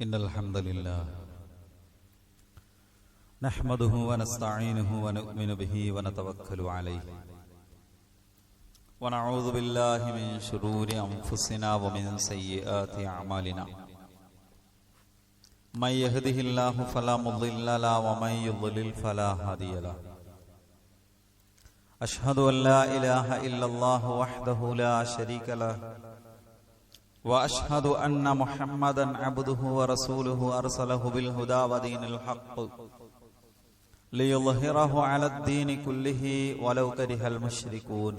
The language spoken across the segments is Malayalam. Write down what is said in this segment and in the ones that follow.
إن الحمد لله نحمده ونستعينه ونؤمن به ونتوكل عليه ونعوذ بالله من شرور أنفسنا ومن سيئات أعمالنا من يهده الله فلا مضل له ومن يضلل فلا هادي له أشهد أن لا إله إلا الله وحده لا شريك له وأشهد أن محمدا عبده ورسوله أرسله بالهدى ودين الحق ليظهره على الدين كله ولو كره المشركون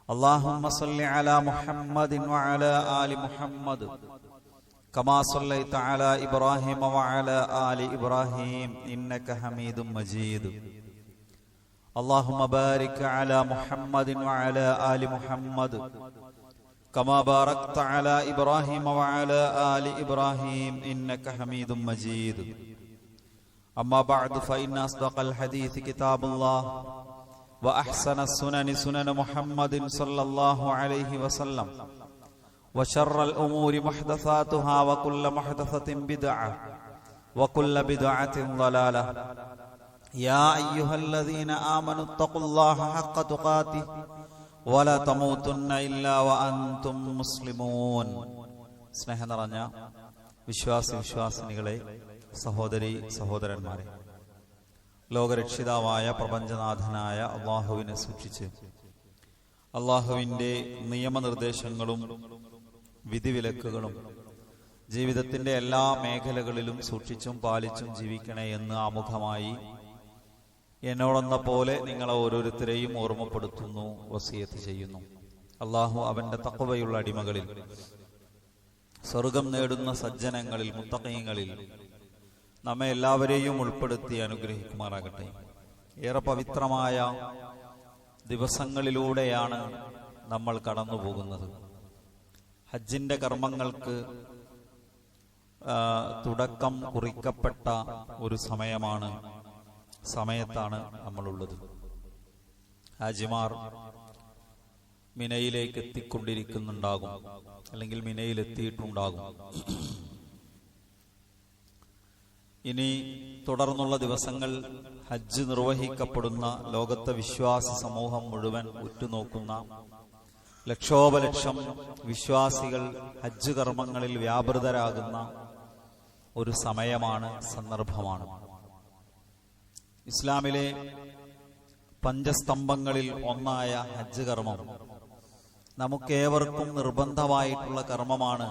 اللهم صل على محمد وعلى آل محمد كما صليت على إبراهيم وعلى آل إبراهيم إنك حميد مجيد اللهم بارك على محمد وعلى آل محمد كما باركت على إبراهيم وعلى آل إبراهيم إنك حميد مجيد أما بعد فإن أصدق الحديث كتاب الله وأحسن السنن سنن محمد صلى الله عليه وسلم وشر الأمور محدثاتها وكل محدثة بدعة وكل بدعة ضلالة يا أيها الذين آمنوا اتقوا الله حق تقاته ولا تموتن إلا وأنتم مسلمون. സ്നേഹം നിറഞ്ഞ വിശ്വാസിനികളെ, സഹോദരി സഹോദരന്മാരെ, ലോകരക്ഷിതാവായ പ്രപഞ്ചനാഥനായ അള്ളാഹുവിനെ സൂക്ഷിച്ച് അള്ളാഹുവിൻ്റെ നിയമനിർദ്ദേശങ്ങളും വിധിവിലക്കുകളും ജീവിതത്തിന്റെ എല്ലാ മേഖലകളിലും സൂക്ഷിച്ചും പാലിച്ചും ജീവിക്കണേ എന്ന് ആമുഖമായി എന്നോടെന്ന പോലെ നിങ്ങളെ ഓരോരുത്തരെയും ഓർമ്മപ്പെടുത്തുന്നു, വസിയത്ത് ചെയ്യുന്നു. അള്ളാഹു അവന്റെ തഖ്വയുള്ള അടിമകളിൽ, സ്വർഗം നേടുന്ന സജ്ജനങ്ങളിൽ, മുത്തഖീങ്ങളിൽ നമ്മെ എല്ലാവരെയും ഉൾപ്പെടുത്തി അനുഗ്രഹിക്കുമാറാകട്ടെ. ഏറെ പവിത്രമായ ദിവസങ്ങളിലൂടെയാണ് നമ്മൾ കടന്നു പോകുന്നത്. ഹജ്ജിന്റെ കർമ്മങ്ങൾക്ക് തുടക്കം കുറിക്കപ്പെട്ട ഒരു സമയത്താണ് നമ്മളുള്ളത്. ഹാജിമാർ മിനയിലേക്ക് എത്തിക്കൊണ്ടിരിക്കുന്നുണ്ടാകും, അല്ലെങ്കിൽ മിനയിൽ എത്തിയിട്ടുണ്ടാകും. ഇനി തുടർന്നുള്ള ദിവസങ്ങൾ ഹജ്ജ് നിർവഹിക്കപ്പെടുന്ന ലോകത്തെ വിശ്വാസി സമൂഹം മുഴുവൻ ഉറ്റുനോക്കുന്ന ലക്ഷോപലക്ഷം വിശ്വാസികൾ ഹജ്ജ് കർമ്മങ്ങളിൽ വ്യാപൃതരാകുന്ന ഒരു സമയമാണ്, സന്ദർഭമാണ്. ഇസ്ലാമിലെ പഞ്ചസ്തംഭങ്ങളിൽ ഒന്നായ ഹജ്ജ് കർമ്മം നമുക്കേവർക്കും നിർബന്ധമായിട്ടുള്ള കർമ്മമാണ്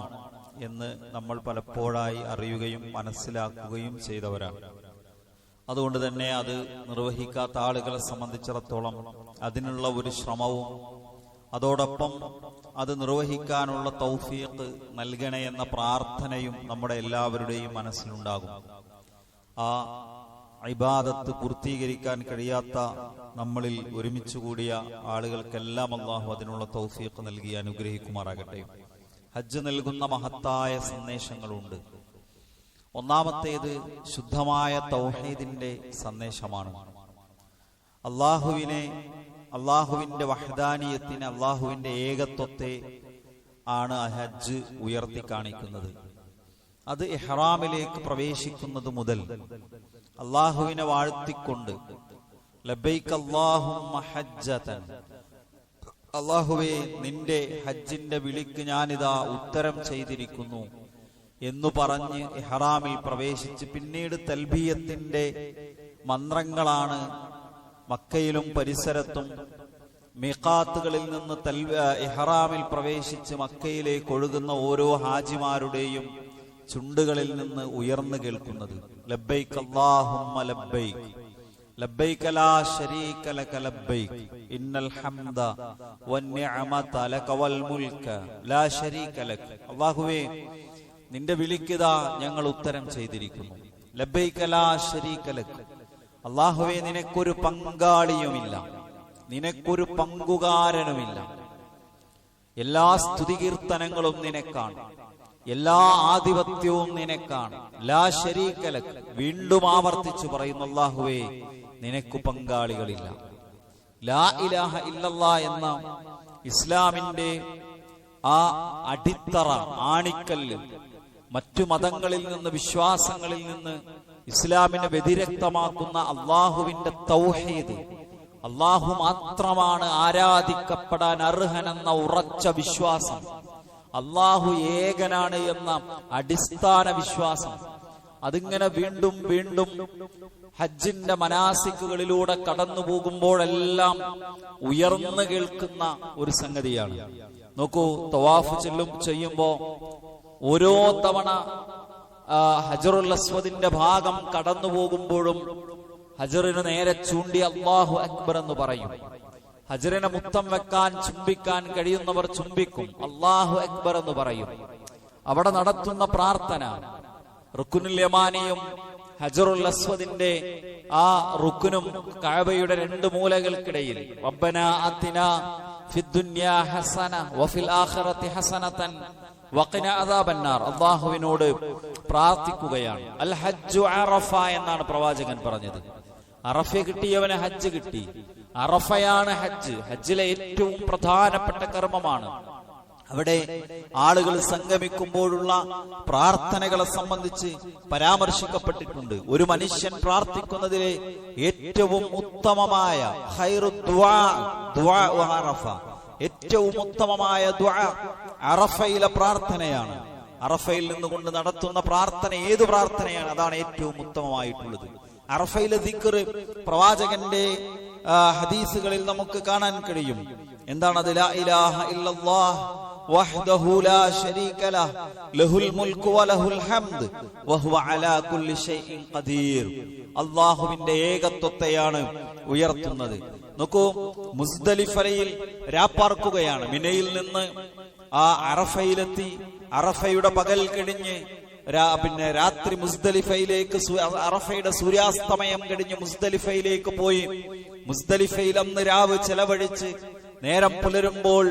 എന്ന് നമ്മൾ പലപ്പോഴായി അറിയുകയും മനസ്സിലാക്കുകയും ചെയ്തവരാണ്. അതുകൊണ്ട് തന്നെ അത് നിർവഹിക്കാത്ത ആളുകളെ സംബന്ധിച്ചിടത്തോളം അതിനുള്ള ഒരു ശ്രമവും അതോടൊപ്പം അത് നിർവഹിക്കാനുള്ള തൗഫീഖ് നൽകണേ എന്ന പ്രാർത്ഥനയും നമ്മുടെ എല്ലാവരുടെയും മനസ്സിലുണ്ടാകും. ആ ഇബാദത്ത് പൂർത്തീകരിക്കാൻ കഴിയാത്ത നമ്മളിൽ ഒരുമിച്ച് കൂടിയ ആളുകൾക്കെല്ലാം അല്ലാഹു അതിനുള്ള തൗഫീഖ് നൽകി അനുഗ്രഹിക്കുമാറാകട്ടെ. ഹജ്ജ് നൽകുന്ന മഹത്തായ സന്ദേശങ്ങളുണ്ട്. ഒന്നാമത്തേത് ശുദ്ധമായ തൗഹീദിന്റെ സന്ദേശമാണ്. അള്ളാഹുവിന്റെ വഹ്ദാനിയത്തിനെ, അള്ളാഹുവിന്റെ ഏകത്വത്തെ ആണ് ഹജ്ജ് ഉയർത്തി കാണിക്കുന്നത്. അത് ഇഹ്റാമിലേക്ക് പ്രവേശിക്കുന്നത് മുതൽ അള്ളാഹുവിനെ വാഴ്ത്തിക്കൊണ്ട് ലബ്ബൈക അല്ലാഹുമ്മ ഹജ്ജതൻ, അള്ളാഹുവേ നിന്റെ ഹജ്ജിന്റെ വിളിക്ക് ഞാനിതാ ഉത്തരം ചെയ്തിരിക്കുന്നു എന്നു പറഞ്ഞ് ഇഹ്റാമിൽ പ്രവേശിച്ച് പിന്നീട് തൽബിയത്തിന്റെ മന്ത്രങ്ങളാണ് മക്കയിലും പരിസരത്തും മീഖാത്തുകളിൽ നിന്ന് ഇഹ്റാമിൽ പ്രവേശിച്ച് മക്കയിലേക്ക് ഒഴുകുന്ന ഓരോ ഹാജിമാരുടെയും ചുണ്ടുകളിൽ നിന്ന് ഉയർന്നു കേൾക്കുന്നത്. ലബ്ബൈക അല്ലാഹുമ്മ ലബ്ബൈക് ലബ്ബൈക ലാ ശരീക ലക ലബ്ബൈക് ഇന്നൽ ഹംദ വന്നിഅമത ലക വൽ മുൽക ലാ ശരീക ലക. അല്ലാഹുവേ നിന്റെ വിളിക്കിതാ ഞങ്ങൾ ഉത്തരം ചെയ്തിരിക്കുന്നു. ലബ്ബൈക ലാ ശരീക ലക, അല്ലാഹുവേ നിനക്കൊരു പങ്കാളിയുമില്ല, നിനക്കൊരു പങ്കുകാരനുമില്ല. എല്ലാ സ്തുതികീർത്തനങ്ങളും നിനക്കാണ്, എല്ലാ ആധിപത്യവും നിനക്കാണ്. ലാ ശരീക ലക്, വീണ്ടും ആവർത്തിച്ചു പറയുന്നു, അല്ലാഹുവേ നിനക്കു പങ്കാളികളില്ല. ലാ ഇലാഹ ഇല്ലല്ലാഹ് എന്ന ഇസ്ലാമിന്റെ ആ അടിത്തറ, ആണിക്കല്ല് മറ്റു മതങ്ങളിൽ നിന്ന്, വിശ്വാസങ്ങളിൽ നിന്ന് ഇസ്ലാമിനെ വ്യതിരക്തമാക്കുന്ന അള്ളാഹുവിന്റെ തൗഹീദ്, അള്ളാഹു മാത്രമാണ് ആരാധിക്കപ്പെടാൻ അർഹനെന്ന ഉറച്ച വിശ്വാസം, അള്ളാഹു ഏകനാണ് എന്ന അടിസ്ഥാന വിശ്വാസം, അതിങ്ങനെ വീണ്ടും വീണ്ടും ഹജ്ജിന്റെ മനാസിക്കുകളിലൂടെ കടന്നു പോകുമ്പോഴെല്ലാം ഉയർന്നു കേൾക്കുന്ന ഒരു സംഗതിയാണ്. നോക്കൂ, തവാഫ് ചെയ്യുമ്പോ ഓരോ തവണ ഹജറുൽ അസ്വദിന്റെ ഭാഗം കടന്നു പോകുമ്പോഴും ഹജറിന് നേരെ ചൂണ്ടി അല്ലാഹു അക്ബർ എന്ന് പറയും. ഹജറിനെ മുത്തം വെക്കാൻ, ചുംബിക്കാൻ കഴിയുന്നവർ ചുംബിക്കും, അല്ലാഹു അക്ബർ എന്ന് പറയും. അവിടെ നടത്തുന്ന പ്രാർത്ഥന റുക്നുൽ യമാനിയും ഹജറുൽ അസ്വദിന്റെ ആ റുക്നും കഅബയുടെ രണ്ട് മൂലകൾക്കിടയിൽ റബ്ബനാ ആതിനാ ഫിദ്ദുനിയാ ഹസന വഫിൽ ആഖിറതി ഹസനതൻ വഖിനാ അദാബന്നാർ, അല്ലാഹുവിനോട് പ്രാർത്ഥിക്കുകയാണ്. അൽ ഹജ്ജു അറഫ എന്നാണ് പ്രവാചകൻ പറഞ്ഞത്. അറഫ കിട്ടിയവന് ഹജ്ജ് കിട്ടി. അറഫയാണ് ഹജ്ജ്. ഹജ്ജിലെ ഏറ്റവും പ്രധാനപ്പെട്ട കർമ്മമാണ്. അവിടെ ആളുകൾ സംഗമിക്കുമ്പോഴുള്ള പ്രാർത്ഥനകളെ സംബന്ധിച്ച് പരാമർശിക്കപ്പെട്ടിട്ടുണ്ട്. ഒരു മനുഷ്യൻ പ്രാർത്ഥിക്കുന്നതിലെ ഏറ്റവും ഉത്തമമായ ഏറ്റവും ഉത്തമമായ ദുആ അറഫയിലെ പ്രാർത്ഥനയാണ്. അറഫയിൽ നിന്നുകൊണ്ട് നടത്തുന്ന പ്രാർത്ഥന ഏത് പ്രാർത്ഥനയാണ്? അതാണ് ഏറ്റവും ഉത്തമമായിട്ടുള്ളത്. അറഫയിലെ ദിക്ർ പ്രവാചകന്റെ ഹദീസുകളിൽ നമുക്ക് കാണാൻ കഴിയും. എന്താണത്? ലാ ഇലാഹ ഇല്ലല്ലാഹ് വഹ്ദഹു ലാ ശരീക ലഹ് ലഹുൽ മുൽക്കു വലഹുൽ ഹംദ് വഹുവ അലാ കുല്ലി ഷൈഇൻ ഖദീർ. അല്ലാഹുവിന്റെ ഏകത്വത്തെയാണ് ഉയർത്തുന്നത്. നോക്കൂ, മുസ്ദലിഫയിൽ രാപ്പാർക്കുകയാണ്. മിനയിൽ നിന്ന് ആ അറഫയിലെത്തി. അറഫയുടെ പകൽ കഴിഞ്ഞ് രാത്രി മുസ്ദലിഫയിലേക്ക്, അറഫയുടെ സൂര്യാസ്തമയം കഴിഞ്ഞ് മുസ്ദലിഫയിലേക്ക് പോയി. മുസ്ദലിഫയിൽ അന്ന് രാവ് ചെലവഴിച്ച് നേരം പുലരുമ്പോൾ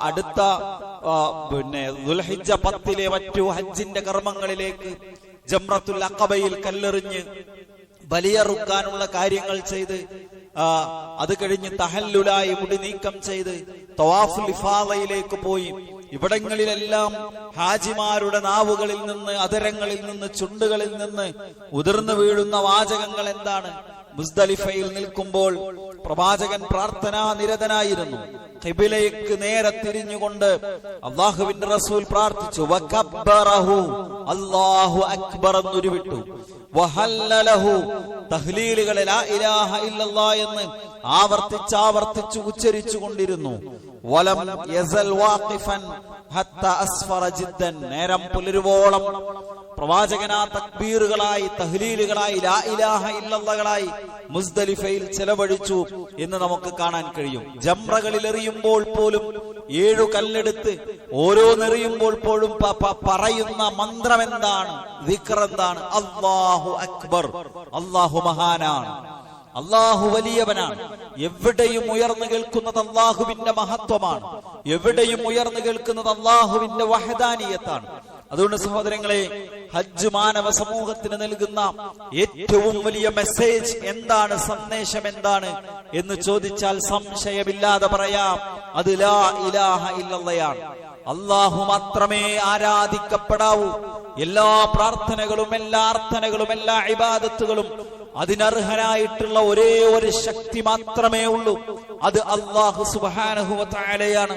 അടുത്ത ദുൽഹിജ്ജ 10 മറ്റു ഹജ്ജിന്റെ കർമ്മങ്ങളിലേക്ക് ജംറത്തുൽ അഖബയിൽ കല്ലെറിഞ്ഞ് ബലിയറുക്കാനുള്ള കാര്യങ്ങൾ ചെയ്ത്, അത് കഴിഞ്ഞ് തഹല്ലുലായി മുടി നീക്കം ചെയ്ത് തവാഫുൽ ഇഫാദയിലേക്ക് പോയി. ഇവിടങ്ങളിലെല്ലാം ഹാജിമാരുടെ നാവുകളിൽ നിന്ന്, അധരങ്ങളിൽ നിന്ന്, ചുണ്ടുകളിൽ നിന്ന് ഉതിർന്നു വീഴുന്ന വാചകങ്ങൾ എന്താണ്? മുസ്ദലിഫയിൽ നിൽക്കുമ്പോൾ പ്രവാചകൻ പ്രാർത്ഥനാ നിരതനായിരുന്നു. ഖിബിലയ്ക്ക് നേരെ തിരിഞ്ഞുകൊണ്ട് അല്ലാഹുവിന്റെ റസൂൽ പ്രാർത്ഥിച്ചു. വകബ്ബറഹു, അല്ലാഹു അക്ബർ എന്നുരുവിട്ടു. വഹല്ലലഹു, തഹ്ലീലുകളെ ലാ ഇലാഹ ഇല്ലല്ലാഹ് എന്ന് ആവർത്തിച്ച് ഉച്ചരിച്ചു കൊണ്ടിരുന്നു. വലം യസൽ വാഖിഫൻ ഹത്ത അസ്ഫറ ജിദ്ദൻ, നേരം പുലരുവോളം പ്രവാചകനാ തക്ബീറുകളായി, തഹ്ലീലുകളായി, ലാ ഇലാഹ ഇല്ലല്ലാഹുകളായി മുസ്ദലിഫയിൽ ചെലവഴിച്ചു എന്ന് നമുക്ക് കാണാൻ കഴിയും. ജംറകളിൽ എറിയുമ്പോൾ പോലും 7 കല്ലെടുത്ത് ഓരോന്നെറിയുമ്പോൾ പോലും പറയുന്ന മന്ത്രം എന്താണ്? ദിക്ർ എന്താണ്? അല്ലാഹു അക്ബർ, അല്ലാഹു മഹാനാണ്, അല്ലാഹു വലിയവനാണ്. എവിടെയും ഉയർന്നു കേൾക്കുന്നത് അല്ലാഹുവിന്റെ മഹത്വമാണ്. എവിടെയും ഉയർന്നു കേൾക്കുന്നത് അല്ലാഹുവിന്റെ വഹദാനിയത്താണ്. അതുകൊണ്ട് സഹോദരങ്ങളെ, ഹജ്ജ് മാനവ സമൂഹത്തിന് നൽകുന്ന ഏറ്റവും വലിയ മെസ്സേജ് എന്താണ്, സന്ദേശം എന്താണ് എന്ന് ചോദിച്ചാൽ സംശയമില്ലാതെ പറയാം, അത് ലാ ഇലാഹ ഇല്ലല്ലാഹ്. അല്ലാഹു മാത്രമേ ആരാധിക്കപ്പെടാവൂ. എല്ലാ പ്രാർത്ഥനകളും, എല്ലാ അർത്ഥനകളും, എല്ലാ ഇബാദത്തുകളും അതിനർഹനായിട്ടുള്ള ഒരേ ഒരു ശക്തി മാത്രമേ ഉള്ളൂ. അത് അല്ലാഹു സുബ്ഹാനഹു വ തആലയാണ്.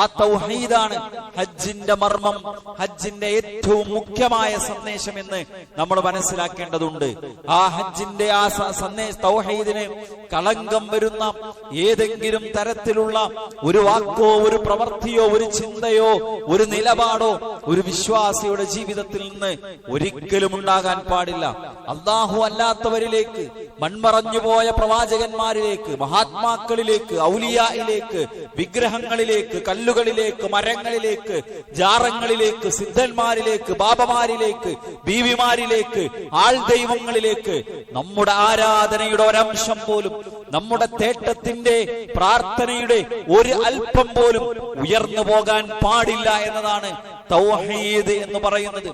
ആ തൗഹീദാണ് ഹജ്ജിന്റെ മർമ്മം, ഹജ്ജിന്റെ ഏറ്റവും മുഖ്യമായ സന്ദേശം എന്ന് നമ്മൾ മനസ്സിലാക്കേണ്ടതുണ്ട്. ആ ഹജ്ജിന്റെ ആ തൗഹീദിന് കളങ്കം വരുന്ന ഏതെങ്കിലും തരത്തിലുള്ള ഒരു വാക്കോ, ഒരു പ്രവൃത്തിയോ, ഒരു ചിന്തയോ, ഒരു നിലപാടോ ഒരു വിശ്വാസിയുടെ ജീവിതത്തിൽ നിന്ന് ഒരിക്കലും ഉണ്ടാകാൻ പാടില്ല. അല്ലാഹു അല്ലാത്തവരിലേക്ക്, മൺമറഞ്ഞുപോയ പ്രവാചകന്മാരിലേക്ക്, മഹാത്മാക്കളിലേക്ക്, ഔലിയായിലേക്ക്, വിഗ്രഹങ്ങളിലേക്ക്, കല്ലുകളിലേക്ക്, മരങ്ങളിലേക്ക്, ജാറങ്ങളിലേക്ക്, സിദ്ധന്മാരിലേക്ക്, ബാബമാരിലേക്ക്, ബീവിമാരിലേക്ക്, ആൾ ദൈവങ്ങളിലേക്ക് നമ്മുടെ ആരാധനയുടെ ഒരംശം പോലും, നമ്മുടെ തേട്ടത്തിന്റെ പ്രാർത്ഥനയുടെ ഒരു അല്പം പോലും ഉയർന്നു പോകാൻ പാടില്ല എന്നതാണ് തൗഹീദ് എന്ന് പറയുന്നത്.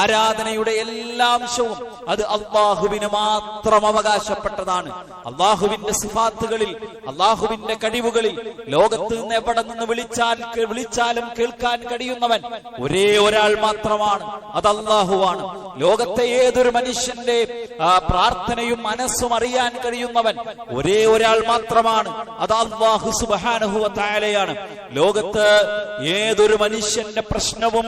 ആരാധനയുടെ എല്ലാ അംശവും അത് അള്ളാഹുവിന് മാത്രം അവകാശപ്പെട്ടതാണ്. അള്ളാഹുവിന്റെ സിഫാത്തുകളിൽ, അള്ളാഹുവിന്റെ കഴിവുകളിൽ ലോകത്ത് നിന്ന് എവിടെ നിന്ന് വിളിച്ചാലും കേൾക്കാൻ കഴിയുന്നവൻ ഒരേ ഒരാൾ മാത്രമാണ്, അത് അള്ളാഹുവാണ്. ലോകത്തെ ഏതൊരു മനുഷ്യന്റെ പ്രാർത്ഥനയും മനസ്സും അറിയാൻ കഴിയുന്നവൻ ഒരേ ഒരാൾ മാത്രമാണ്, അത് അല്ലാഹു സുബ്ഹാനഹു വ തആലയാണ്. ലോകത്ത് ഏതൊരു മനുഷ്യന്റെ പ്രശ്നവും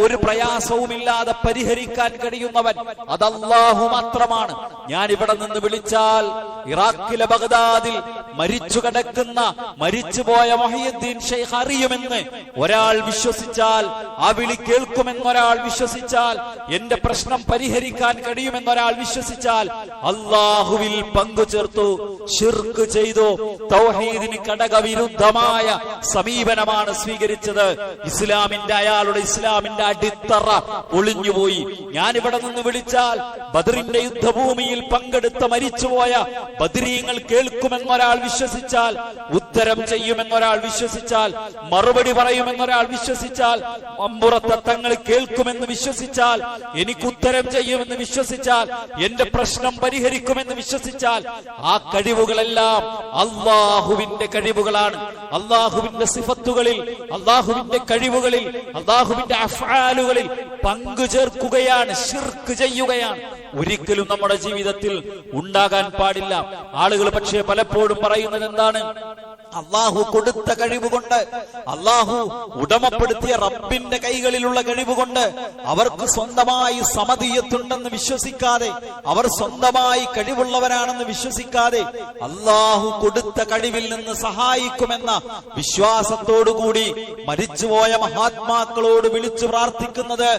ഒരു പ്രയാസവുമില്ലാതെ പരിഹരിക്കാൻ കഴിയുന്നവൻ അത് അല്ലാഹു മാത്രമാണ്. ഞാൻ ഇവിടെ നിന്ന് വിളിച്ചാൽ ഇറാഖിലെ ബഗ്ദാദിൽ മരിച്ചു കിടക്കുന്ന മരിച്ചുപോയ മുഹയ്യിദ്ദീൻ ശൈഖ് അറിയുമെന്ന് ഒരാൾ വിശ്വസിച്ചാൽ, ആ വിളി കേൾക്കുമെന്നൊരാൾ വിശ്വസിച്ചാൽ, എന്റെ പ്രശ്നം പരിഹരിക്കാൻ കഴിയുമെന്നൊരാൾ വിശ്വസിച്ചാൽ അല്ലാഹുവിൽ പങ്കു ചേർത്തു, ശിർക്ക് ചെയ്തു, തൗഹീദിന് ഘടകവിരുദ്ധമായ സമീപനമാണ് സ്വീകരിച്ചത്. അയാളുടെ ഇസ്ലാമിന്റെ അടിത്തറ ഒളിഞ്ഞുപോയി. ഞാൻ ഇവിടെ നിന്ന് വിളിച്ചാൽ ബദറിന്റെ യുദ്ധഭൂമിയിൽ പങ്കെടുത്ത മരിച്ചുപോയ ബദരീങ്ങൾ കേൾക്കുമെന്നൊരാൾ വിശ്വസിച്ചാൽ, ഉത്തരം ചെയ്യുമെന്നൊരാൾ വിശ്വസിച്ചാൽ, മറുപടി പറയുമെന്നൊരാൾ വിശ്വസിച്ചാൽ, അമ്പുറത്തെ തങ്ങൾ കേൾക്കുമെന്ന് വിശ്വസിച്ചാൽ, എനിക്ക് ഉത്തരം ചെയ്യുമെന്ന് വിശ്വസിച്ചാൽ, എന്റെ പ്രശ്നം പരിഹരിക്കുമെന്ന് വിശ്വസിച്ചാൽ, ആ കഴിവുകളെല്ലാം അള്ളാഹുവിന്റെ കഴിവുകളാണ്. അള്ളാഹുവിന്റെ സിഫത്തുകളിൽ, അള്ളാഹുവിന്റെ കഴിവുകളിൽ, അള്ളാഹുവിന്റെ അഫ്ആലുകളിൽ പങ്കു ചേർക്കുകയാണ്, ശിർക്ക് ചെയ്യുകയാണ്. ഒരിക്കലും നമ്മുടെ ജീവിതത്തിൽ ഉണ്ടാകാൻ പാടില്ല. ആളുകൾ പക്ഷേ പലപ്പോഴും പറയുന്നത് എന്താണ്? അള്ളാഹു കൊടുത്ത കഴിവുകൊണ്ട്, അള്ളാഹു ഉടമപ്പെടുത്തിയ റബ്ബിന്റെ കൈകളിലുള്ള കഴിവുകൊണ്ട് അവർക്ക് സ്വന്തമായി സമതിയത്തുണ്ടെന്ന് വിശ്വസിക്കാതെ, അവർ സ്വന്തമായി കഴിവുള്ളവരാണെന്ന് വിശ്വസിക്കാതെ, അള്ളാഹു കൊടുത്ത കഴിവിൽ നിന്ന് സഹായിക്കുമെന്ന വിശ്വാസത്തോടുകൂടി മരിച്ചുപോയ മഹാത്മാക്കളോട് വിളിച്ചു പ്രാർത്ഥിക്കുന്നത്,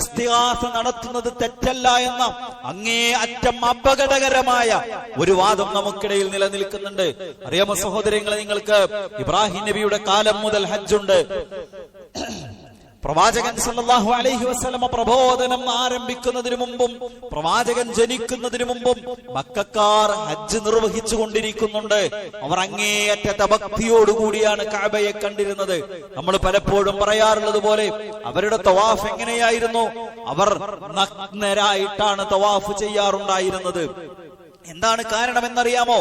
ഇസ്തിഗാസ നടത്തുന്നത് തെറ്റല്ല എന്ന അങ്ങേ അറ്റം അപകടകരമായ ഒരു വാദം നമുക്കിടയിൽ നിലനിൽക്കുന്നുണ്ട്. അറിയാമോ സഹോദരങ്ങളെ, നിങ്ങൾക്ക് ഇബ്രാഹിം നബിയുടെ കാലം മുതൽ ഹജ്ജുണ്ട്. പ്രവാചകൻ സല്ലല്ലാഹു അലൈഹി വസല്ലമ പ്രബോധനം ആരംഭിക്കുന്നതിനു മുമ്പും പ്രവാചകൻ ജനിക്കുന്നതിനു മുമ്പും മക്കക്കാർ ഹജ്ജ് നിർവഹിച്ചു കൊണ്ടിരിക്കുന്നുണ്ട്. അവർ അങ്ങേയറ്റത്തെ ഭക്തിയോടുകൂടിയാണ് കഅബയെ കണ്ടിരുന്നത്. നമ്മൾ പലപ്പോഴും പറയാറുള്ളത് പോലെ അവരുടെ തവാഫ് എങ്ങനെയായിരുന്നു? അവർ നഗ്നരായിട്ടാണ് തവാഫ് ചെയ്യാറുണ്ടായിരുന്നത്. എന്താണ് കാരണമെന്നറിയാമോ?